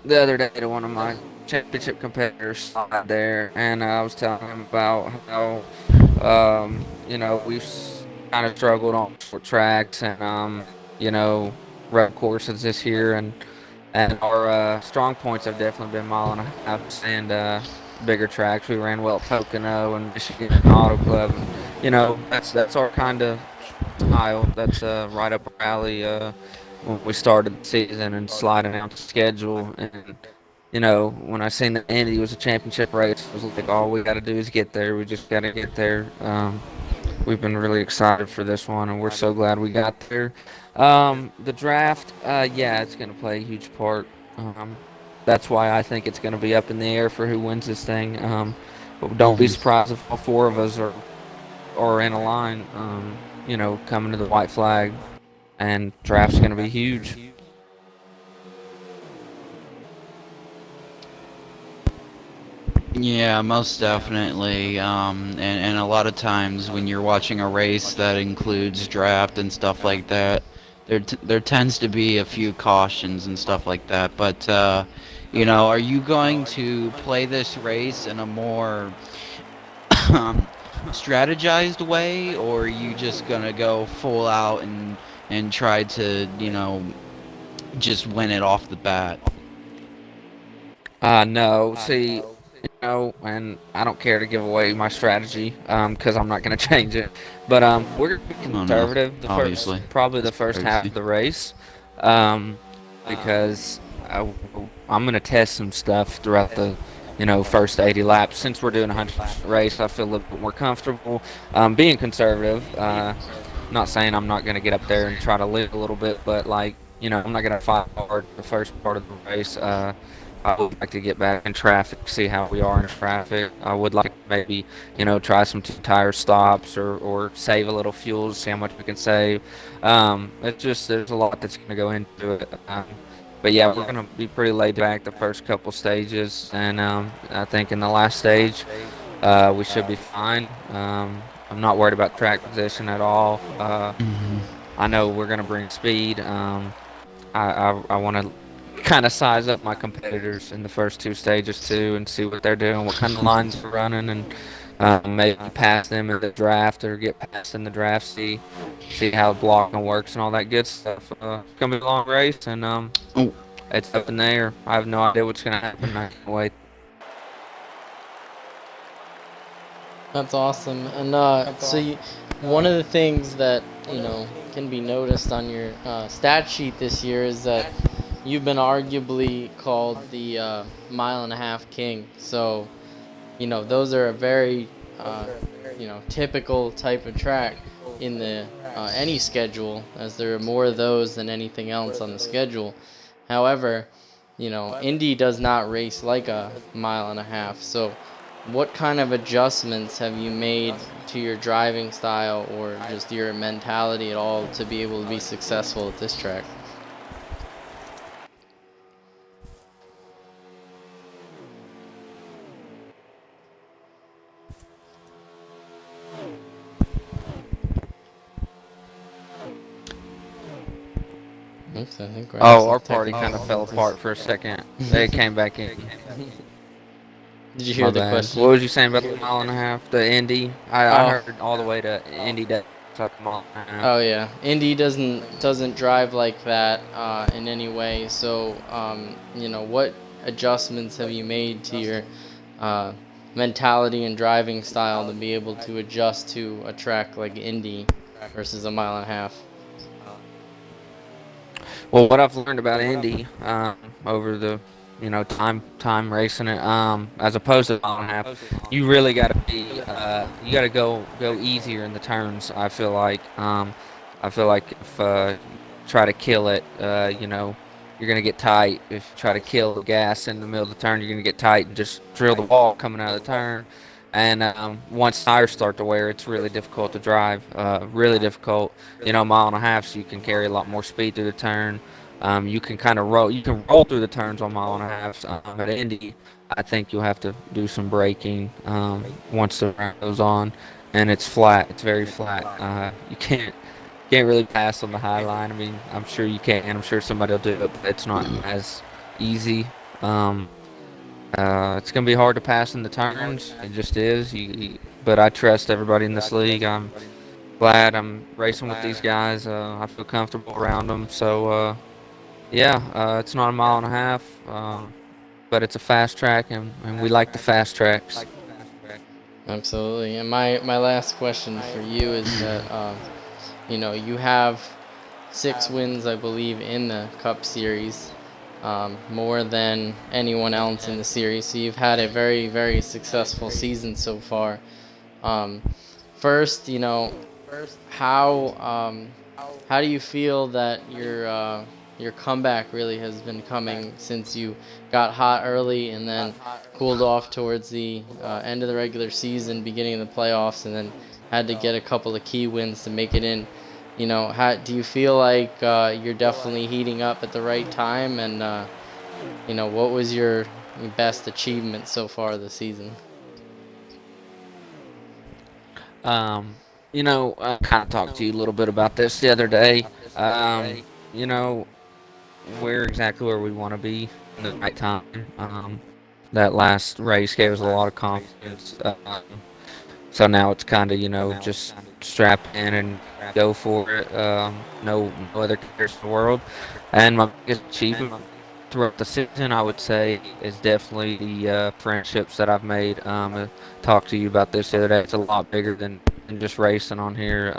the other day to one of my championship competitors out there, and I was telling him about how, we've kind of struggled on short tracks and, road courses this year, and our strong points have definitely been mile and a half and bigger tracks. We ran well at Pocono and Michigan Auto Club. That's our kind of style. That's right up our alley when we started the season and sliding out the schedule. And when I seen that Indy was a championship race, I was like, all we got to do is get there. We just got to get there. We've been really excited for this one, and we're so glad we got there. The draft, it's going to play a huge part. That's why I think it's going to be up in the air for who wins this thing. But don't be surprised if all 4 of us are in a line, coming to the white flag, and draft's going to be huge. Yeah, most definitely. And a lot of times when you're watching a race that includes draft and stuff like that, there tends to be a few cautions and stuff like that. But are you going to play this race in a more strategized way, or are you just gonna go full out and try to just win it off the bat? No, see, and I don't care to give away my strategy, because I'm not going to change it. But we're gonna be conservative obviously. Probably the first half of the race, because I'm going to test some stuff throughout the first 80 laps. Since we're doing a 100% race, I feel a little bit more comfortable being conservative. Not saying I'm not going to get up there and try to live a little bit, but like I'm not gonna fight hard the first part of the race. I would like to get back in traffic, see how we are in traffic. I would like to maybe, try some two-tire stops or save a little fuel, see how much we can save. It's just there's a lot that's gonna go into it. But yeah, we're gonna be pretty laid back the first couple stages, and I think in the last stage, we should be fine. I'm not worried about track position at all. I know we're gonna bring speed. I want to kind of size up my competitors in the first two stages too, and see what they're doing, what kind of lines they're running, and maybe pass them in the draft or get past in the draft. See how blocking works and all that good stuff. It's gonna be a long race, and it's up in the air. I have no idea what's gonna happen. I can't wait. That's awesome. And one of the things that can be noticed on your stat sheet this year is that you've been arguably called the mile-and-a-half king. So those are a very typical type of track in the any schedule, as there are more of those than anything else on the schedule. However, Indy does not race like a mile-and-a-half. So what kind of adjustments have you made to your driving style or just your mentality at all to be able to be successful at this track? Oops, I think our party kind of fell apart for a second. They came back in. Did you hear the question? What was you saying about the mile and a half? The Indy? I heard all the way to Indy that took a mile and a half. Oh yeah, Indy doesn't drive like that in any way. So what adjustments have you made to your mentality and driving style to be able to adjust to a track like Indy versus a mile-and-a-half? Well, what I've learned about Indy over the time racing it, as opposed to mile and a half, you really got to be you got to go easier in the turns. I feel like if you try to kill it, you're gonna get tight. If you try to kill the gas in the middle of the turn, you're gonna get tight and just drill the wall coming out of the turn. And once tires start to wear, it's really difficult to drive. Really difficult. Mile and a half, so you can carry a lot more speed through the turn. You can kind of roll. You can roll through the turns on mile and a half. At Indy, I think you'll have to do some braking once the round goes on, and it's flat. It's very flat. You can't really pass on the high line. I mean, I'm sure you can. I'm sure somebody will do it, but it's not as easy. It's gonna be hard to pass in the turns. It just is. But I trust everybody in this league. I'm glad I'm racing with these guys. I feel comfortable around them. So it's not a mile and a half, but it's a fast track, and we like the fast tracks. Absolutely. And my last question for you is that you have 6 wins, I believe, in the Cup Series. More than anyone else in the series. So you've had a very, very successful season so far. First, how do you feel that your comeback really has been coming since you got hot early and then cooled off towards the end of the regular season, beginning of the playoffs, and then had to get a couple of key wins to make it in? How do you feel like you're definitely heating up at the right time? And what was your best achievement so far this season? I kind of talked to you a little bit about this the other day. We're exactly where we want to be in the right time. That last race gave us a lot of confidence. So now it's kind of, just strap in and go for it. No other cares in the world. And my biggest achievement throughout the season, I would say, is definitely the friendships that I've made. I talked to you about this the other day. It's a lot bigger than just racing on here.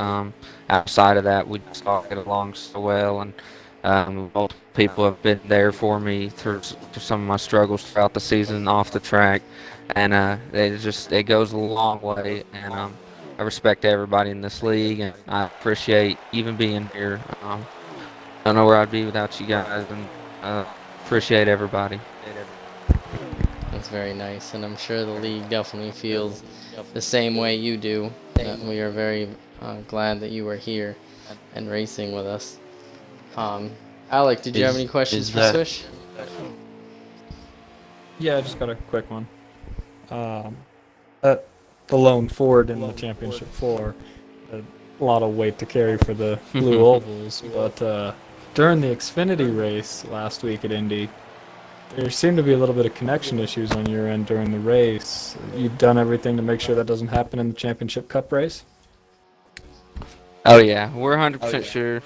Outside of that, we just all get along so well, and multiple people have been there for me through some of my struggles throughout the season off the track, and it goes a long way. And I respect everybody in this league, and I appreciate even being here. don't know where I'd be without you guys, and appreciate everybody. That's very nice, and I'm sure the league definitely feels the same way you do. That we are very glad that you were here and racing with us. Alec, did you have any questions for Swish? Yeah, I just got a quick one. The lone Ford in the championship floor, a lot of weight to carry for the blue ovals, but during the Xfinity race last week at Indy, there seemed to be a little bit of connection issues on your end during the race. You've done everything to make sure that doesn't happen in the championship cup race? Oh yeah, we're 100% sure.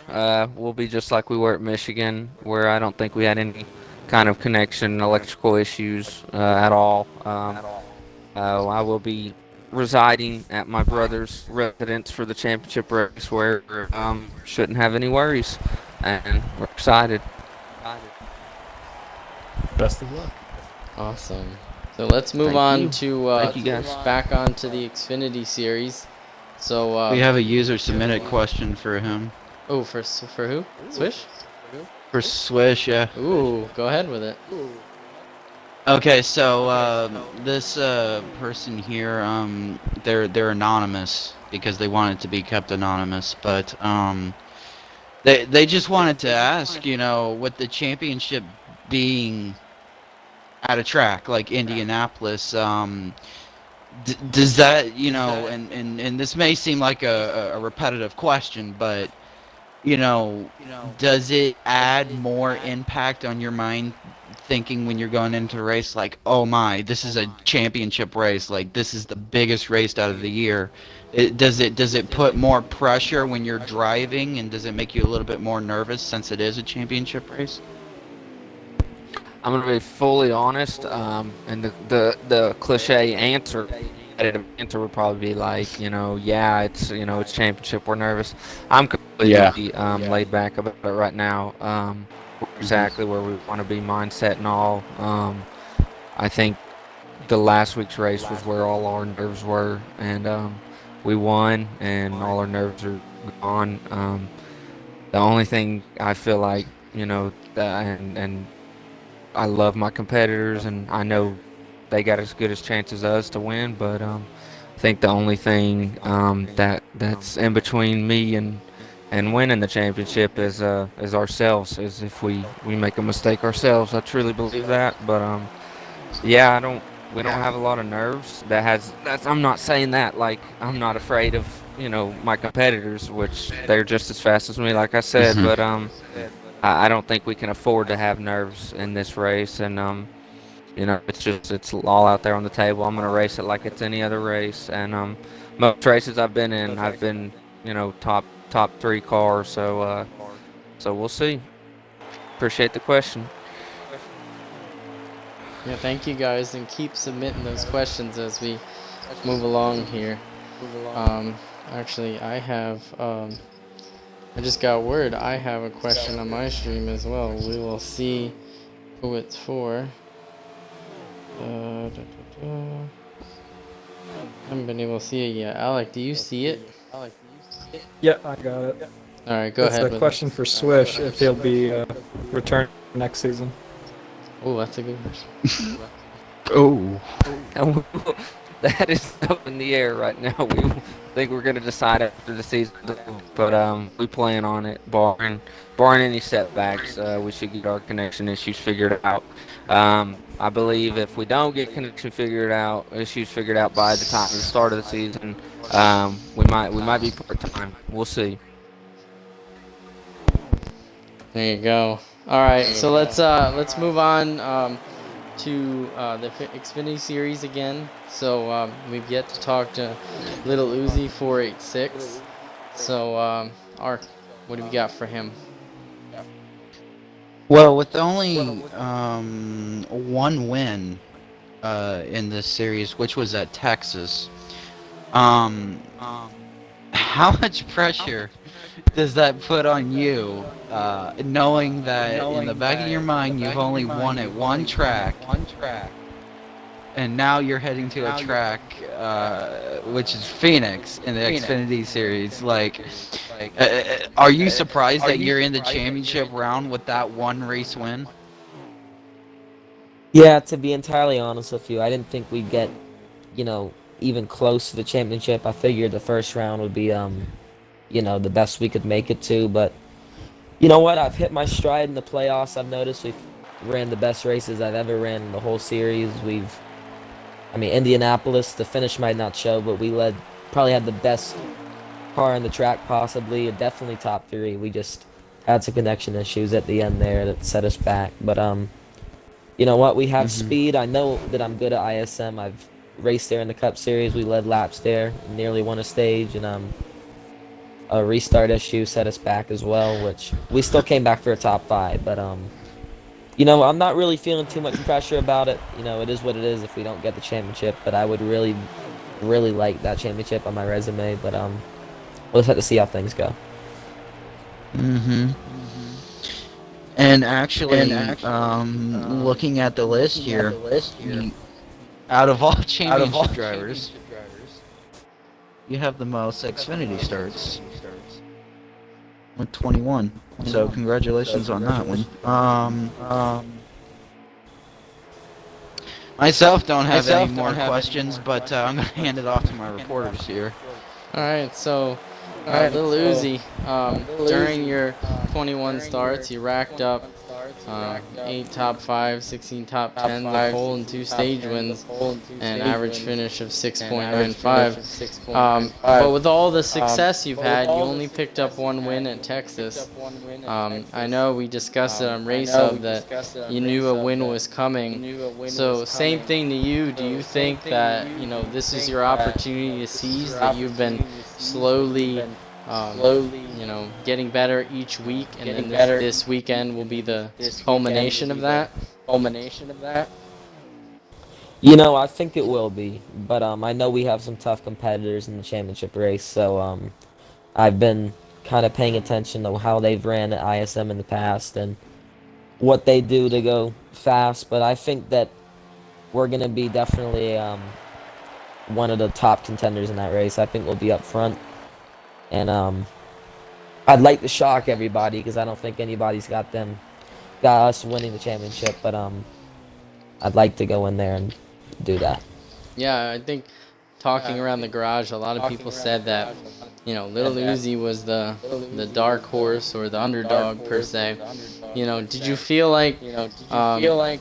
We'll be just like we were at Michigan, where I don't think we had any kind of connection, electrical issues at all. I will be residing at my brother's residence for the championship race, where shouldn't have any worries, and we're excited. Best of luck. Awesome. So let's move on to Thank you guys. back onto the Xfinity series. So We have a user submitted question for him. oh, for who? Swish? For Swish, yeah. Ooh, go ahead with it. Okay, so this person here, they're anonymous because they want it to be kept anonymous, but they just wanted to ask, you know, with the championship being at a track like Indianapolis, does that, you know, and this may seem like a repetitive question, but you know, does it add more impact on your mind thinking when you're going into a race like, oh my, this is a championship race, like this is the biggest race out of the year? Does it put more pressure when you're driving, and does it make you a little bit more nervous since it is a championship race? I'm gonna be fully honest, and the cliche answer would probably be like, you know, yeah, it's championship, we're nervous. I'm completely laid back about it right now. We're exactly where we want to be, mindset and all. I think the last week's race was where all our nerves were, and we won, and all our nerves are gone. The only thing I feel like, you know, and I love my competitors, and I know they got as good as chances as us to win, but I think the only thing that's in between me and winning the championship is ourselves, is if we make a mistake ourselves. I truly believe that, but yeah, we don't have a lot of nerves. I'm not saying that like I'm not afraid of, you know, my competitors, which they're just as fast as me, like I said, but I don't think we can afford to have nerves in this race, and you know, it's all out there on the table. I'm gonna race it like it's any other race, and most races I've been in, I've been, you know, top 3 cars, so we'll see. Appreciate the question. Yeah, thank you guys, and keep submitting those questions as we move along here. Actually, I have I just got word I have a question on my stream as well. We will see who it's for. Haven't been able to see it yet. Alec, do you see it? Yeah, I got it. All right, go ahead. It's a question for Swish if he'll be returned next season. Oh, that's a good question. Oh. That is up in the air right now. We think we're going to decide after the season, but we plan on it. Barring any setbacks, we should get our connection issues figured out. I believe if we don't get issues figured out by the time of the start of the season, we might be part-time. We'll see. There you go. All right, so let's move on to the Xfinity series again. So we've yet to talk to Little Uzi 486. So Ark, what do we got for him? Well, with only one win in this series, which was at Texas, how much pressure does that put on you, knowing that in the back of your mind you've only won at one track, and now you're heading to a track, which is Phoenix in the Xfinity Series. Are you surprised that you're in the championship round with that one race win? Yeah, to be entirely honest with you, I didn't think we'd get, even close to the championship. I figured the first round would be, the best we could make it to. But you know what? I've hit my stride in the playoffs. I've noticed we've ran the best races I've ever ran in the whole series. Indianapolis, the finish might not show, but probably had the best car on the track possibly, definitely top three. We just had some connection issues at the end there that set us back. But you know what? We have speed. I know that I'm good at ISM. I've raced there in the Cup Series. We led laps there, nearly won a stage, and a restart issue set us back as well, which we still came back for a top 5. But I'm not really feeling too much pressure about it. It is what it is if we don't get the championship. But I would really, really like that championship on my resume. But we'll just have to see how things go. And actually, looking at the list here, out of all championship drivers, you have the most Xfinity starts with 21. So congratulations on that one. Myself don't have any more questions, but I'm gonna hand it off to my reporters here. All right, so Lil Uzi, during your 21 starts, you racked up 8 top 5, 16 top 10, the pole and 2 stage wins, and average finish of 6.95. But with all the success you've had, you only picked up 1 win at Texas. I know we discussed it on Race Hub that you knew a win was coming. So same thing to you. Do you think that this is your opportunity to seize, that you've been slowly getting better each week, and then this weekend will be the culmination of that? I think it will be, but I know we have some tough competitors in the championship race, so I've been kind of paying attention to how they've ran at ISM in the past and what they do to go fast. But I think that we're gonna be definitely one of the top contenders in that race. I think we'll be up front. And I'd like to shock everybody because I don't think anybody's got us winning the championship. But I'd like to go in there and do that. Yeah, I think talking around the garage, a lot of people said that Lil Uzi was the dark horse or the underdog per se. Did you feel like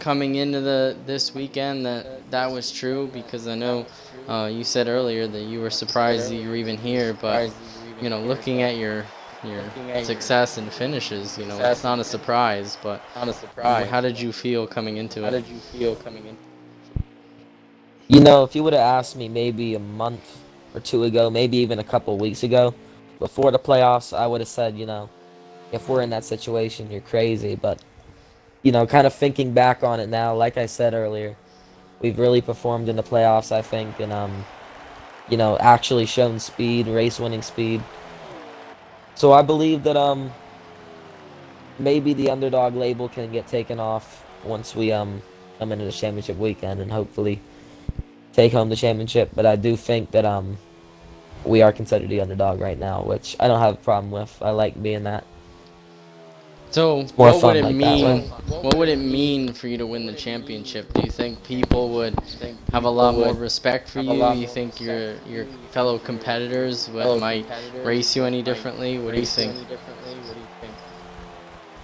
coming into this weekend that was true? Because I know you said earlier that you were surprised that you were even here, but looking at your success and finishes, it's not a surprise. But how did you feel coming into it? If you would have asked me maybe a month or 2 ago, maybe even a couple weeks ago, before the playoffs, I would have said, if we're in that situation, you're crazy. But, kind of thinking back on it now, like I said earlier, we've really performed in the playoffs, I think, and, actually shown speed, race-winning speed. So I believe that, maybe the underdog label can get taken off once we, come into the championship weekend and hopefully take home the championship. But I do think that, we are considered the underdog right now, which I don't have a problem with. I like being that. So what would it mean? What would it mean for you to win the championship? Do you think people would have a lot more respect for you? Do you think your fellow competitors might race you any differently? What do you think?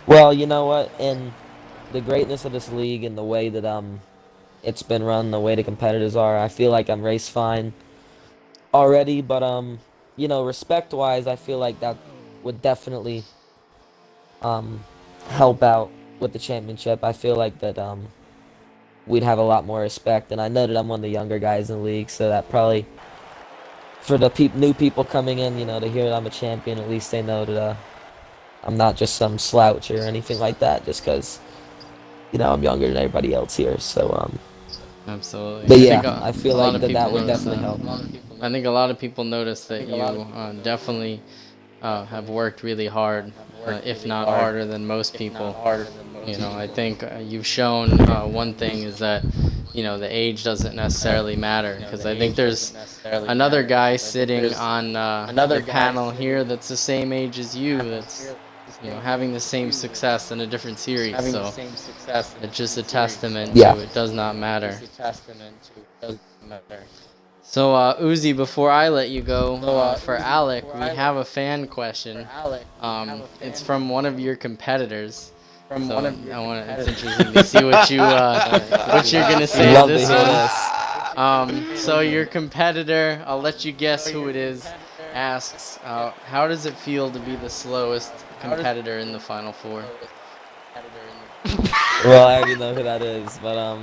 Well, you know what? In the greatness of this league and the way that it's been run, the way the competitors are, I feel like I'm race fine already. But respect-wise, I feel like that would definitely help out with the championship. I feel like that we'd have a lot more respect, and I know that I'm one of the younger guys in the league, so that probably for the new people coming in, to hear that I'm a champion, at least they know that I'm not just some slouch or anything like that, just because I'm younger than everybody else here. So Absolutely. But yeah, I feel like that would definitely help. I think a lot of people notice that you definitely have worked really hard, if not harder than most people. I think you've shown one thing is that the age doesn't necessarily matter, because I think there's another guy sitting on the panel here that's the same age as you, that's having the same success in a different series. So it's just a testament to it does not matter. So Uzi, before I let you go, for Alec, we have a fan question. It's from one of your competitors. So it's interesting to see what you're gonna say to this one. So your competitor, I'll let you guess who it is, asks, how does it feel to be the slowest competitor in the Final Four? Well, I already know who that is, but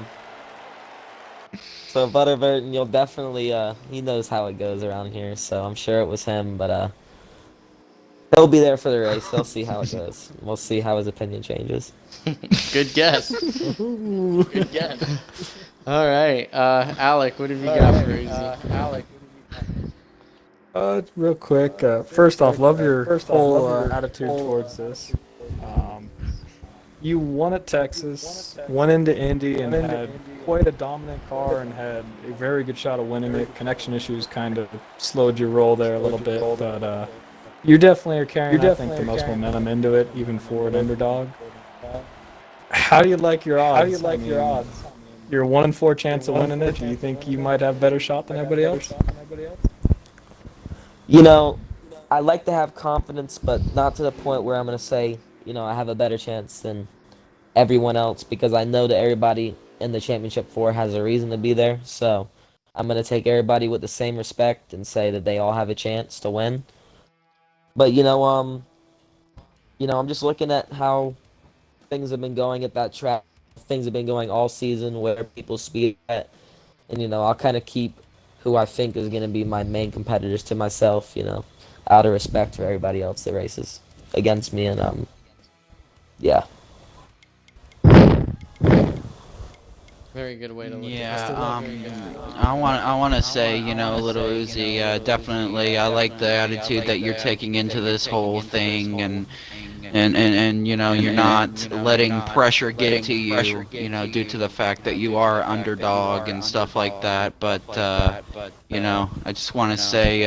so Butterbird, you'll definitely he knows how it goes around here, so I'm sure it was him, but he'll be there for the race. He'll see how it goes. We'll see how his opinion changes. Good guess. Good guess. All right, Alec, what have you got for Uzi? Real quick, first off, love your whole attitude towards this. You won at Texas, went into Indy, and had quite a dominant car and had a very good shot of winning it. Connection issues kind of slowed your roll there a little bit, but you definitely are carrying, I think, the most momentum into it, even for an underdog. How do you like your odds? Your 1 in 4 chance of winning it. Do you think you might have better shot than everybody else? I like to have confidence, but not to the point where I'm going to say, I have a better chance than everyone else, because I know that everybody in the championship 4 has a reason to be there. So I'm going to take everybody with the same respect and say that they all have a chance to win. But, I'm just looking at how things have been going at that track. Things have been going all season, where people speed at. And, I'll kind of keep who I think is going to be my main competitors to myself, out of respect for everybody else that races against me. And, yeah. Very good way to look Yeah, at it. I want to say, Little Uzi, definitely, I like the attitude that you're taking into this whole thing, and you're not letting pressure get to you, due to the fact that you are underdog and stuff like that. But, I just want to say,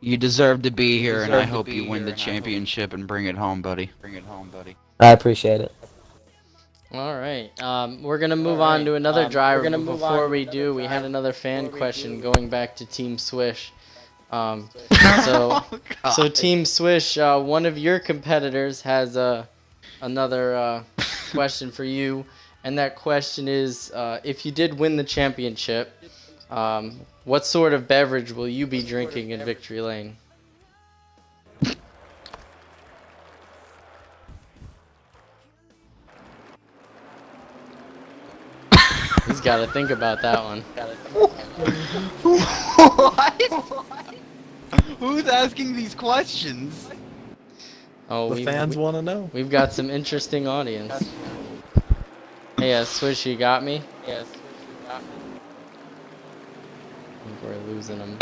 you deserve to be here, and I hope you win the championship and bring it home, buddy. I appreciate it. All right, we're gonna move on to another driver. But before we do, we had another fan question going back to Team Swish. So Team Swish, one of your competitors has another question for you, and that question is, if you did win the championship, what sort of beverage will you be drinking in Victory Lane? He's got to think about that one. What? Who's asking these questions? Oh, The fans want to know. We've got some interesting audience. Hey, Swish, you got me? Yes. I think we're losing him.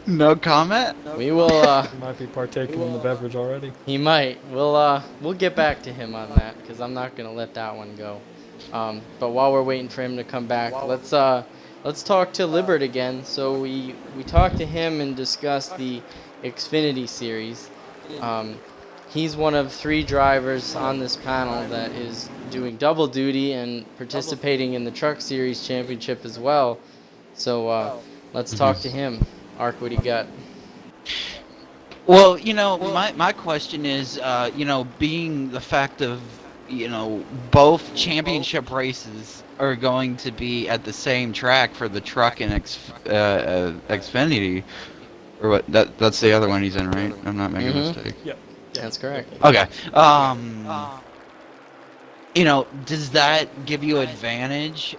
No comment? We will. He might be partaking in the beverage already. He might. We'll get back to him on that, because I'm not gonna let that one go. But while we're waiting for him to come back, let's talk to Libert again. So we talked to him and discussed the Xfinity series. He's one of 3 drivers on this panel that is doing double duty and participating in the Truck Series Championship as well. So let's talk to him. Ark, what do you got? Well, my question is, being the fact of, both championship races are going to be at the same track for the Truck and Xfinity, or what? That's the other one he's in, right? I'm not making a mistake. Yep. That's correct. Okay. Does that give you advantage?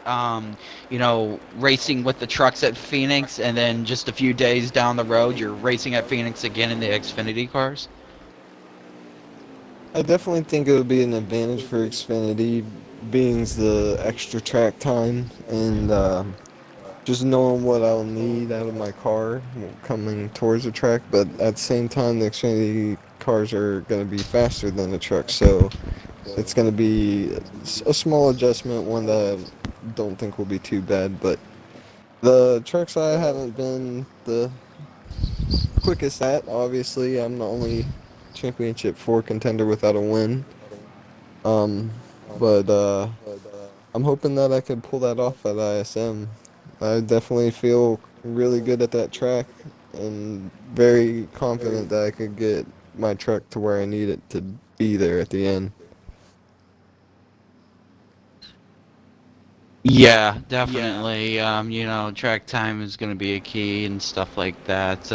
Racing with the trucks at Phoenix, and then just a few days down the road, you're racing at Phoenix again in the Xfinity cars? I definitely think it would be an advantage for Xfinity, being the extra track time and just knowing what I'll need out of my car coming towards the track. But at the same time, the Xfinity cars are going to be faster than the truck, so it's going to be a small adjustment, one that I don't think will be too bad. But the trucks I haven't been the quickest at. Obviously, I'm the only championship 4 contender without a win. Um, but I'm hoping that I could pull that off at ISM. I definitely feel really good at that track and very confident that I could get my truck to where I need it to be there at the end. Yeah, definitely. You know, track time is going to be a key and stuff like that.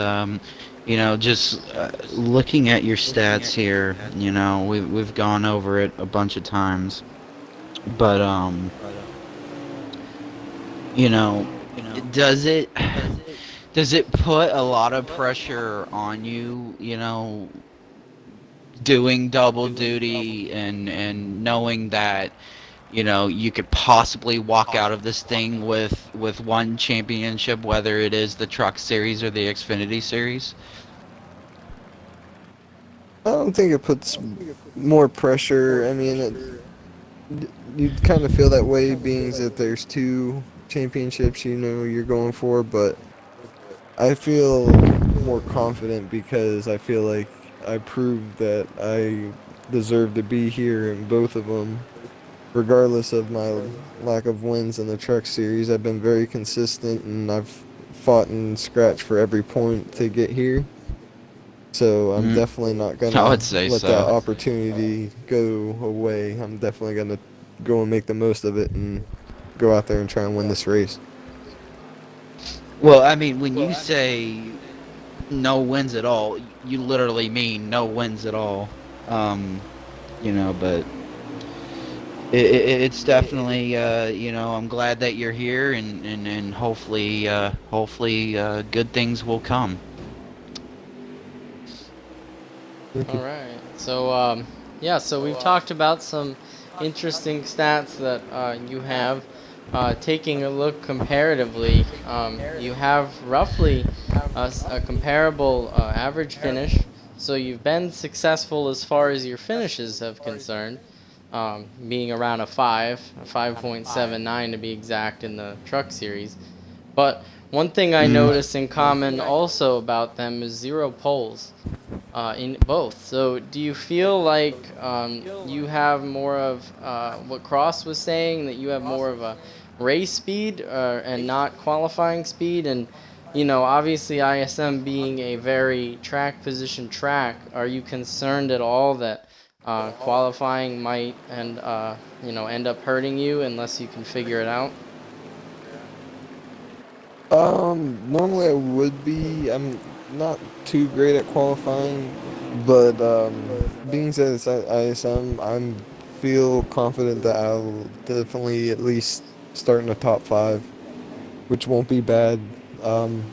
You know, just looking at your stats here, you know, we've gone over it a bunch of times, but you know, does it does it put a lot of pressure on you, you know, doing double duty and knowing that, you know, you could possibly walk out of this thing with one championship, whether it is the Truck Series or the Xfinity Series? I don't think it puts more pressure. I mean, you kind of feel that way being that there's 2 championships you're going for, but I feel more confident because I feel like I proved that I deserve to be here in both of them. Regardless of my lack of wins in the truck series, I've been very consistent and I've fought and scratched for every point to get here. So I'm definitely not I gonna would say let that so. opportunity go away. I'm definitely gonna go and make the most of it and go out there and try and win this race. Well, I mean, when you say no wins at all, you literally mean no wins at all. Um, you know, but it's definitely, you know, I'm glad that you're here, and hopefully, good things will come. Thank you. All right. So, yeah, so we've talked about some interesting stats that you have. Taking a look comparatively, you have roughly a comparable average finish. So you've been successful as far as your finishes have concerned, being around a 5.79 to be exact in the truck series. But one thing I noticed in common also about them is 0 poles in both. So do you feel like you have more of what Cross was saying, that you have more of a race speed and not qualifying speed? And, you know, obviously ISM being a very track position track, are you concerned at all that qualifying might you know, end up hurting you unless you can figure it out? Normally I would be. I'm not too great at qualifying, but being that it's at ISM, I'm feel confident that I'll definitely at least start in the top 5, which won't be bad. Um,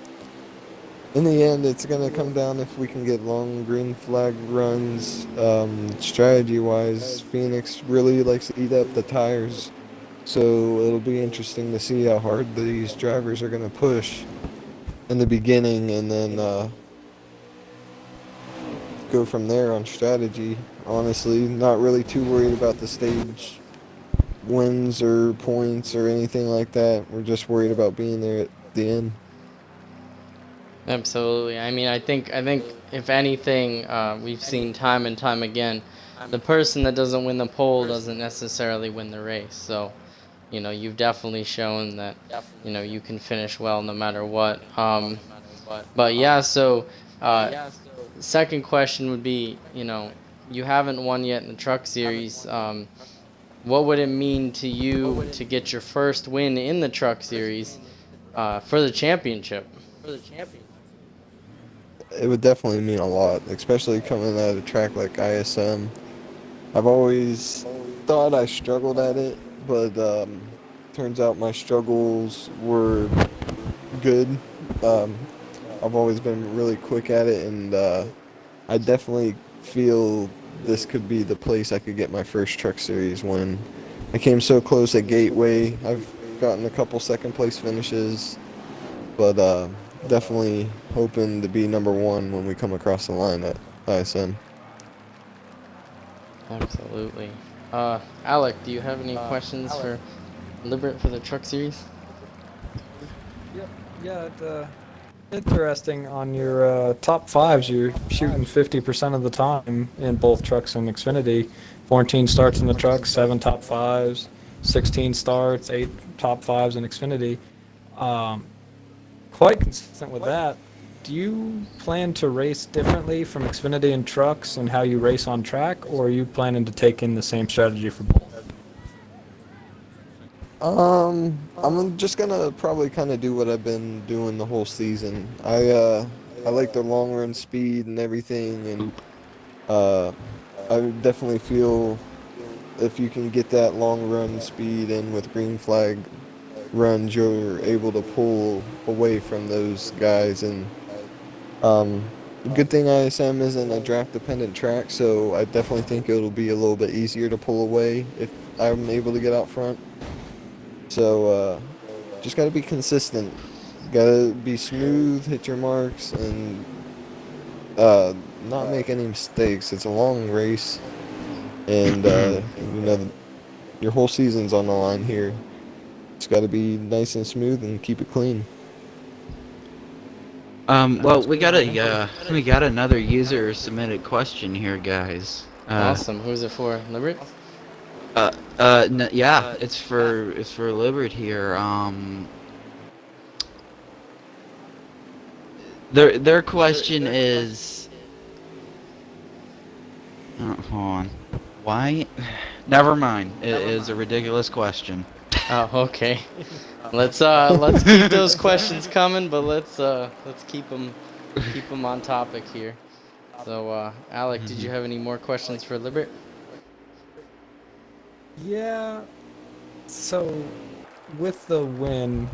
in the end, it's gonna come down if we can get long green flag runs. Strategy-wise, Phoenix really likes to eat up the tires, so it'll be interesting to see how hard these drivers are gonna push in the beginning, and then go from there on strategy. Honestly, not really too worried about the stage wins or points or anything like that. We're just worried about being there at the end. Absolutely. I mean, I think if anything, we've seen time and time again, the person that doesn't win the pole doesn't necessarily win the race. So, you know, you've definitely shown that, you know, you can finish well no matter what. But yeah, so second question would be, you know, you haven't won yet in the truck series. What would it mean to you to get your first win in the truck series for the championship? It would definitely mean a lot, especially coming at a track like ISM. I've always thought I struggled at it, but turns out my struggles were good. Um, I've always been really quick at it, and I definitely feel this could be the place I could get my first truck series win. I came so close at Gateway. I've gotten a couple second place finishes, but definitely hoping to be number 1 when we come across the line at ISM. Absolutely. Alec, do you have any questions for Liberate for the Truck Series? Yep. Yeah. Interesting. On your top fives, you're shooting 50% of the time in both trucks and Xfinity. 14 starts in the trucks, 7 top fives, 16 starts, 8 top fives in Xfinity. Um, Quite consistent with that. Do you plan to race differently from Xfinity and trucks and how you race on track, or are you planning to take in the same strategy for both? I'm just gonna probably kind of do what I've been doing the whole season. I like the long run speed and everything, and uh, I definitely feel if you can get that long run speed in with green flag runs, you're able to pull away from those guys. And um, good thing ISM isn't a draft dependent track, so I definitely think it'll be a little bit easier to pull away if I'm able to get out front. So just got to be consistent. Got to be smooth, hit your marks, and not make any mistakes. It's a long race, and your whole season's on the line here. It's got to be nice and smooth and keep it clean. Well, we got another user submitted question here, guys. Awesome. Who's it for? Liberate? Yeah, it's for Liberty here. Their question is, hold on, why? Never mind. It is a ridiculous question. Oh, okay. Let's keep those questions coming, but let's keep them on topic here. So, Alec, did you have any more questions for Liberate? Yeah. So, with the win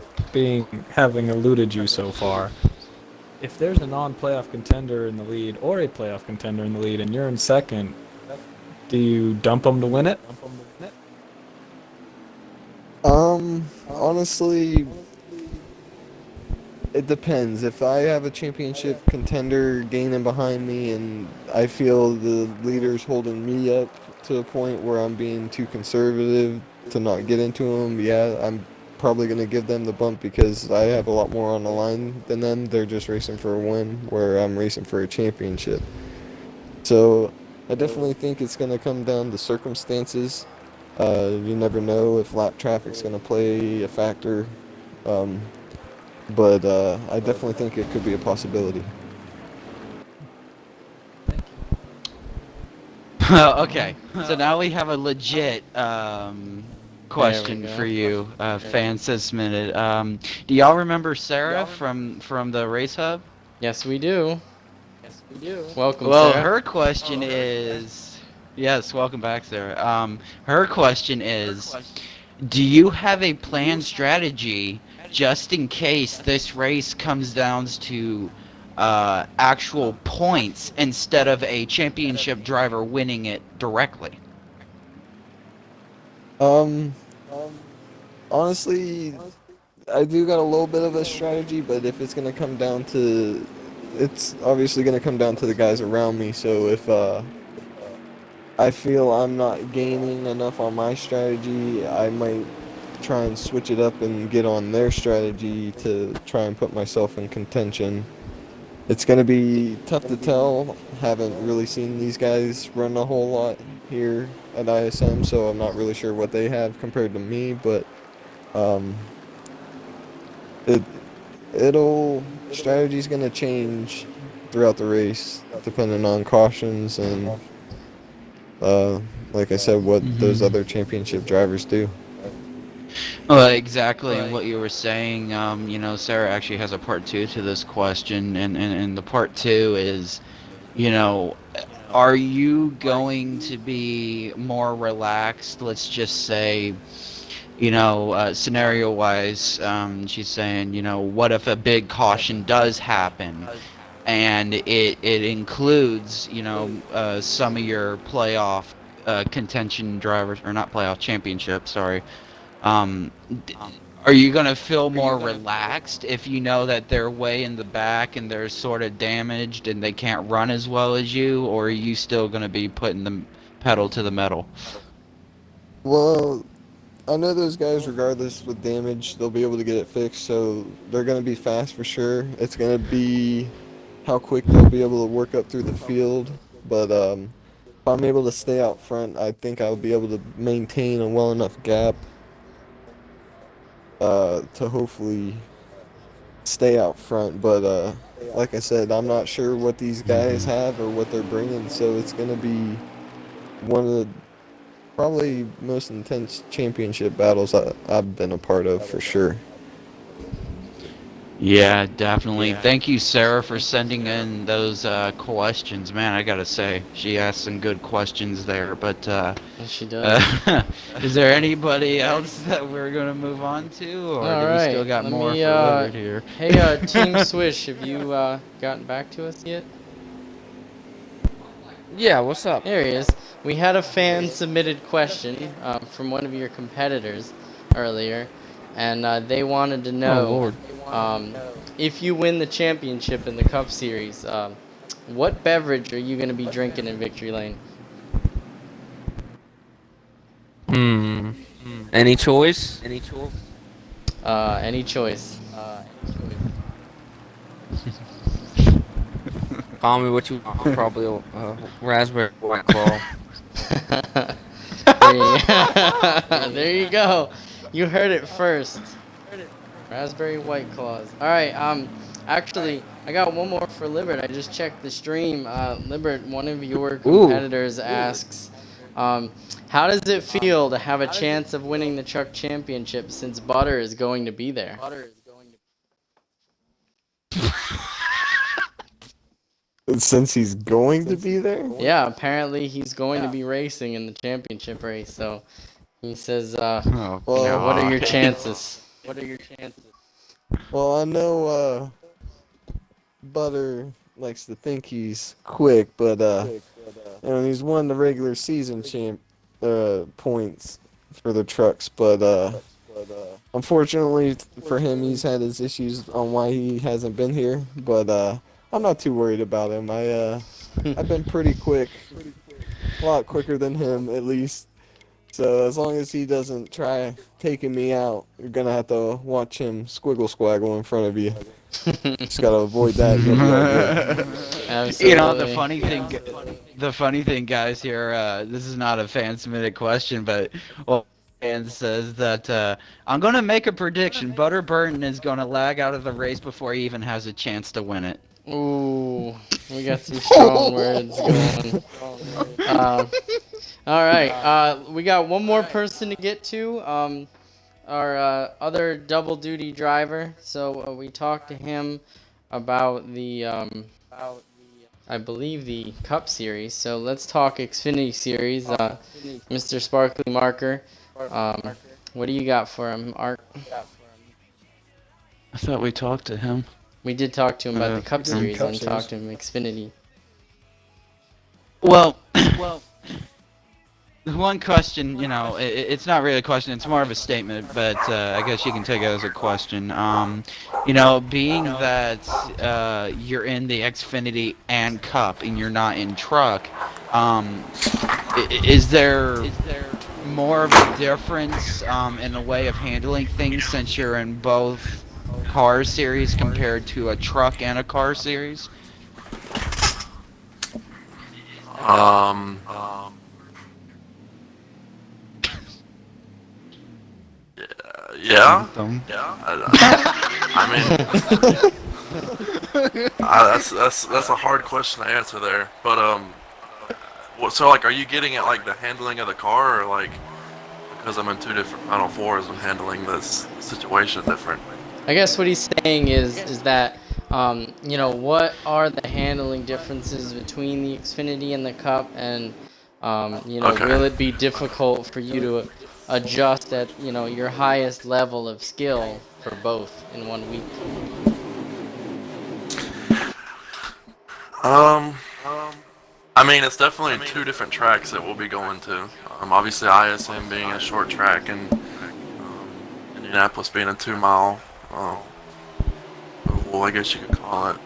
having eluded you so far, if there's a non-playoff contender in the lead or a playoff contender in the lead and you're in second, do you dump them to win it? Honestly, it depends. If I have a championship contender gaining behind me and I feel the leader's holding me up to a point where I'm being too conservative to not get into them, yeah, I'm probably going to give them the bump because I have a lot more on the line than them. They're just racing for a win where I'm racing for a championship. So I definitely think it's going to come down to circumstances. You never know if lap traffic's going to play a factor. But I definitely think it could be a possibility. Okay, so now we have a legit question go. for you. Fan submitted. Do y'all remember Sarah from the Race Hub? Yes, we do. Welcome, Well, Sarah. her question is, yes, welcome back, Sarah. Her question is, do you have a planned strategy just in case this race comes down to actual points instead of a championship driver winning it directly? Honestly, I do got a little bit of a strategy, but if it's gonna come down to, it's obviously gonna come down to the guys around me. So if I feel I'm not gaining enough on my strategy, I might try and switch it up and get on their strategy to try and put myself in contention. It's going to be tough to tell. Haven't really seen these guys run a whole lot here at ISM, so I'm not really sure what they have compared to me, but strategy's going to change throughout the race depending on cautions and like I said, what those other championship drivers do. Well, exactly what you were saying. Sarah actually has a part 2 to this question, and the part 2 is, are you going to be more relaxed? Let's just say, scenario-wise, she's saying, what if a big caution does happen? And it includes, some of your playoff contention drivers, or not playoff championship, sorry. Are you gonna feel more relaxed if you know that they're way in the back and they're sort of damaged and they can't run as well as you, or are you still gonna be putting the pedal to the metal? Well, I know those guys, regardless with damage, they'll be able to get it fixed, so they're going to be fast for sure. It's going to be how quick they'll be able to work up through the field, but if I'm able to stay out front, I think I'll be able to maintain a well enough gap to hopefully stay out front. But like I said, I'm not sure what these guys have or what they're bringing, so it's going to be one of the probably most intense championship battles I've been a part of for sure. Yeah, definitely. Thank you, Sarah, for sending in those questions. Man, I gotta say, she asked some good questions there. But Yes, she does. is there anybody else that we're gonna move on to, or All do we still right, got let more me. for Liberty here? Hey, Team Swish, have you gotten back to us yet? Yeah, what's up? There he is. We had a fan submitted question from one of your competitors earlier, and they wanted to know if you win the championship in the Cup Series, what beverage are you going to be drinking in Victory Lane? Any choice? Any choice? Any choice. Call me what you want. Probably a raspberry white claw. There you go. You heard it first. Raspberry White Claws. All right. Actually, I got one more for Libert. I just checked the stream. Libert, one of your competitors asks, how does it feel to have a chance of winning the truck championship since Butter is going to be there? Since he's going to be there? Yeah, apparently he's going to be racing in the championship race. So he says, what are your chances? What are your chances? Well, I know Butter likes to think he's quick, but he's won the regular season points for the trucks, but unfortunately for him, he's had his issues on why he hasn't been here. But I'm not too worried about him. I've been pretty quick, a lot quicker than him at least. So as long as he doesn't try taking me out, you're gonna have to watch him squiggle squaggle in front of you. Just gotta avoid that. You'll be all good. Absolutely. You know, the funny thing, guys, here. This is not a fan submitted question, but fan says that I'm gonna make a prediction. Butter Burton is gonna lag out of the race before he even has a chance to win it. Ooh, we got some strong words going. All right, we got one more person to get to. Our other double duty driver. So we talked to him about the, I believe the Cup Series. So let's talk Xfinity Series. Mr. Sparkly Marker, what do you got for him, Art? I thought we talked to him. We did talk to him about the Cup Series and talked to him Xfinity. Well, one question, it's not really a question, it's more of a statement, but I guess you can take it as a question. Being that you're in the Xfinity and Cup and you're not in truck, is there more of a difference in the way of handling things since you're in both car series compared to a truck and a car series? Yeah. I mean, that's a hard question to answer there. But so like, are you getting at like the handling of the car, or like because I'm in two different Final Fours, I'm handling this situation different? I guess what he's saying is that what are the handling differences between the Xfinity and the Cup, and will it be difficult for you to adjust at your highest level of skill for both in 1 week? I mean, it's definitely two different tracks that we'll be going to. Obviously ISM being a short track and Indianapolis being a 2-mile oval, I guess you could call it.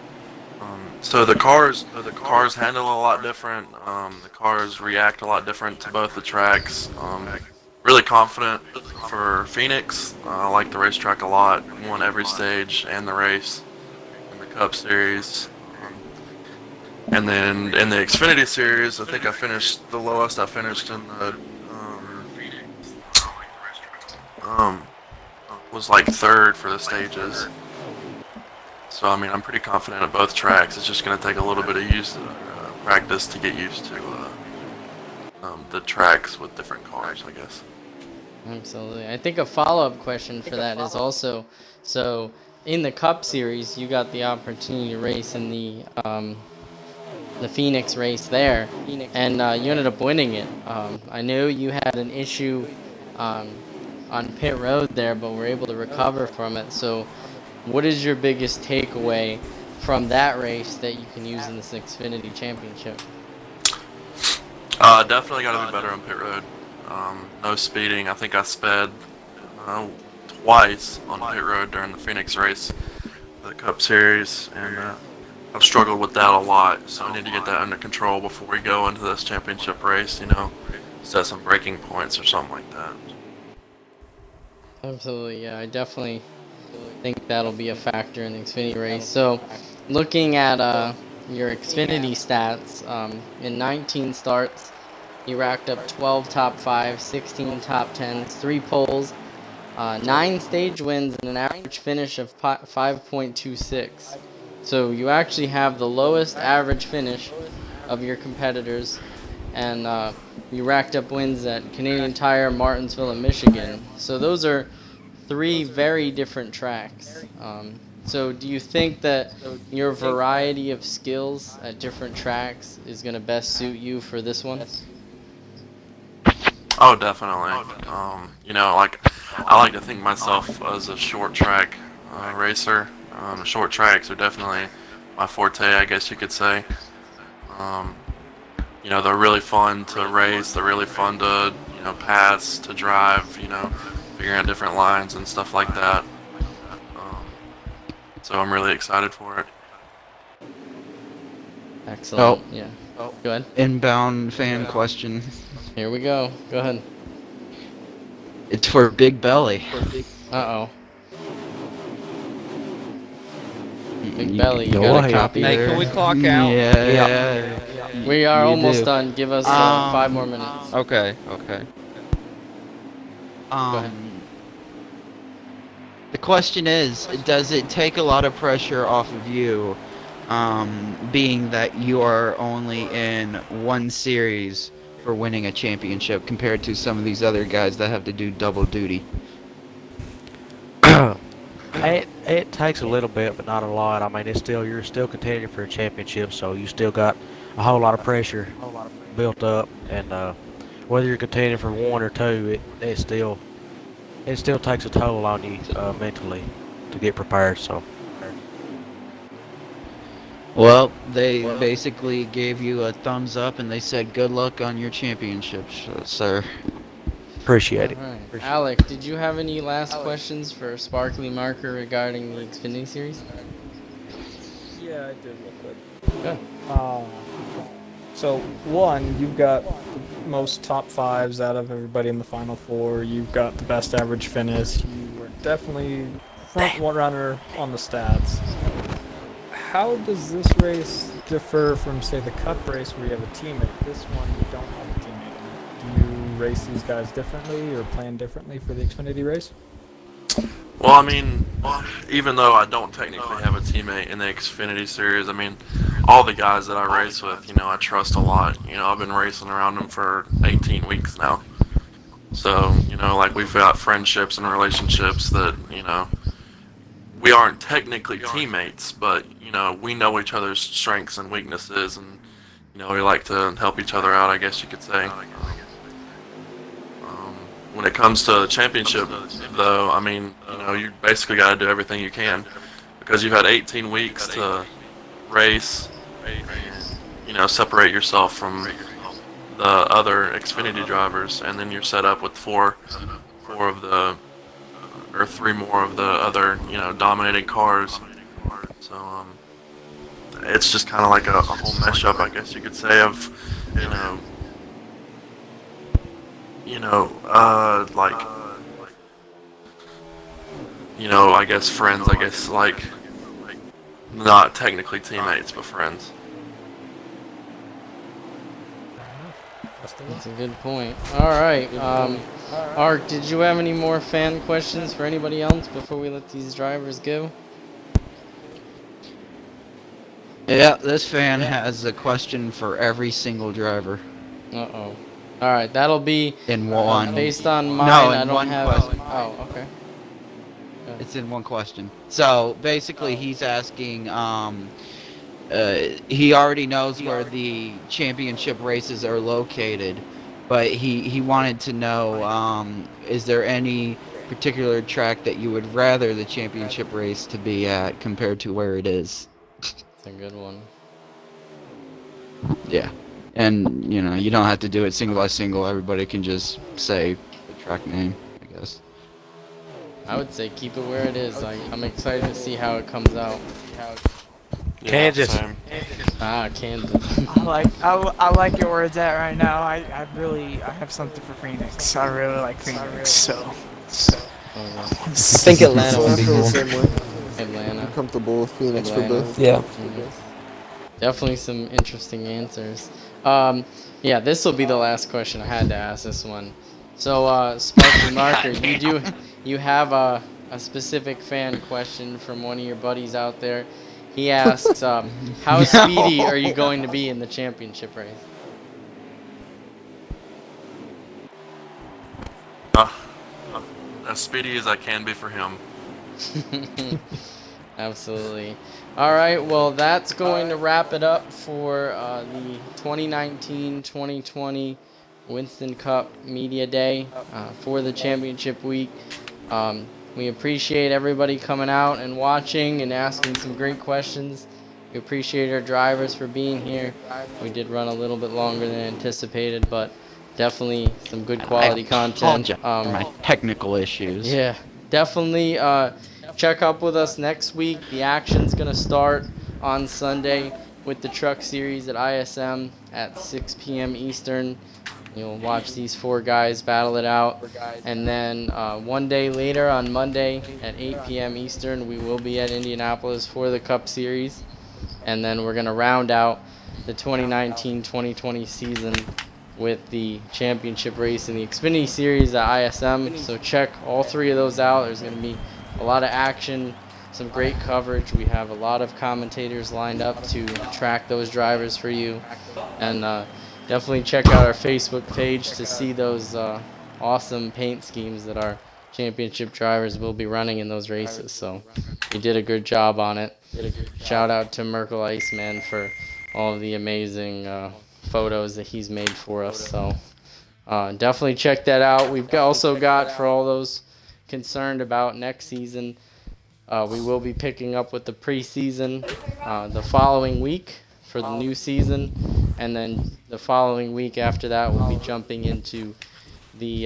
So the cars handle a lot different. The cars react a lot different to both the tracks. really confident for Phoenix. I like the racetrack a lot. Won every stage and the race in the Cup Series. And then in the Xfinity Series, I think I finished the lowest I finished in the was like third for the stages. So I mean, I'm pretty confident at both tracks. It's just going to take a little bit of practice to get used to the tracks with different cars, I guess. Absolutely. I think a follow-up question for that is also, so in the Cup Series, you got the opportunity to race in the Phoenix race there, and you ended up winning it. I know you had an issue on pit road there, but were able to recover from it. So what is your biggest takeaway from that race that you can use in this Xfinity Championship? Definitely got to be better on pit road. No speeding. I think I sped twice on pit road during the Phoenix race, the Cup Series, and I've struggled with that a lot. So I need to get that under control before we go into this championship race. Set some breaking points or something like that. Absolutely, yeah. I definitely think that'll be a factor in the Xfinity race. So, looking at your Xfinity stats, in 19 starts, you racked up 12 top 5s, 16 top 10s, 3 poles, 9 stage wins, and an average finish of 5.26. So you actually have the lowest average finish of your competitors, and you racked up wins at Canadian Tire, Martinsville, and Michigan. So those are 3 very different tracks. So do you think that your variety of skills at different tracks is going to best suit you for this one? Oh, definitely. I like to think myself as a short track racer. Short tracks are definitely my forte, I guess you could say. They're really fun to race. They're really fun to, pass, to drive, figuring out different lines and stuff like that. So I'm really excited for it. Excellent. Yeah. Go ahead. Inbound fan question. Here we go. Go ahead. It's for Big Belly. Uh-oh. Big Belly, you got a copy Hey, there? can we clock out? Yeah. We are You almost do. done. Give us 5 more minutes. Okay. ahead. The question is, does it take a lot of pressure off of you, being that you are only in one series for winning a championship compared to some of these other guys that have to do double duty? It takes a little bit, but not a lot. I mean, you're still contending for a championship, so you still got a whole lot of pressure built up, and whether you're contending for 1 or 2, it still takes a toll on you mentally to get prepared. So. Well, they basically gave you a thumbs up and they said good luck on your championships, sir. Appreciate it. All right. Alec, did you have any last questions for Sparkly Marker regarding the Xfinity Series? Yeah, I did real quick. Good. So, one, you've got the most top 5s out of everybody in the Final 4. You've got the best average finish. You were definitely front runner on the stats. How does this race differ from, say, the Cup race where you have a teammate? This one, you don't have a teammate. Do you race these guys differently or plan differently for the Xfinity race? Well, I mean, even though I don't technically have a teammate in the Xfinity Series, I mean, all the guys that I race with, I trust a lot. I've been racing around them for 18 weeks now. So, we've got friendships and relationships that, we aren't technically teammates, but, we know each other's strengths and weaknesses, and, we like to help each other out, I guess you could say. When it comes to the championship, though, I mean, you basically got to do everything you can because you've had 18 weeks to race, and, separate yourself from the other Xfinity drivers, and then you're set up with 3 more of the other, dominating cars. So, it's just kind of like a whole mashup, I guess you could say, of, like, I guess friends. I guess like not technically teammates, but friends. That's a good point. All right. Ark, did you have any more fan questions for anybody else before we let these drivers go? Yeah, this fan has a question for every single driver. Uh-oh. All right, that'll be in one. based on mine. No, I in don't one have. question. Oh, okay. It's in one question. So basically, he's asking. He already knows where the championship races are located, but he wanted to know, is there any particular track that you would rather the championship race to be at compared to where it is? It's a good one. Yeah. And, you don't have to do it single by single. Everybody can just say the track name, I guess. I would say keep it where it is. I'm excited to see how it comes out. Kansas. Same. Kansas. I like it where it's at right now. I have something for Phoenix. I really like Phoenix. So. I think Atlanta would be cool. Atlanta. I'm comfortable with Phoenix Atlanta. for both. Yeah. Definitely some interesting answers. Yeah, this will be the last question. I had to ask this one. So, Sparky Marker, you have a specific fan question from one of your buddies out there. He asks, how speedy are you going to be in the championship race? As speedy as I can be for him. Absolutely. All right, well, that's going to wrap it up for the 2019-2020 Winston Cup Media Day for the championship week. We appreciate everybody coming out and watching and asking some great questions. We appreciate our drivers for being here. We did run a little bit longer than anticipated, but definitely some good quality content. My technical issues. Yeah, definitely check up with us next week. The action's going to start on Sunday with the truck series at ISM at 6 p.m. Eastern. You'll watch these four guys battle it out. And then one day later on Monday at 8 p.m. Eastern, we will be at Indianapolis for the Cup Series. And then we're going to round out the 2019-2020 season with the championship race in the Xfinity Series at ISM. So check all three of those out. There's going to be a lot of action, some great coverage. We have a lot of commentators lined up to track those drivers for you. And definitely check out our Facebook page to see those awesome paint schemes that our championship drivers will be running in those races. So you did a good job on it. Shout out to Merkel Iceman for all of the amazing photos that he's made for us. So definitely check that out. We've also got, for all those concerned about next season, we will be picking up with the preseason the following week for the new season, and then the following week after that we'll be jumping into the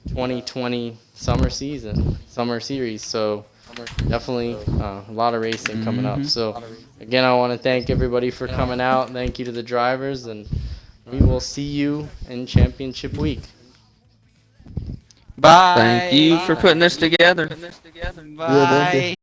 2020 summer series. So definitely a lot of racing coming up. So again, I want to thank everybody for coming out. Thank you to the drivers, and we will see you in championship week. Bye. Thank you for putting this together. Bye.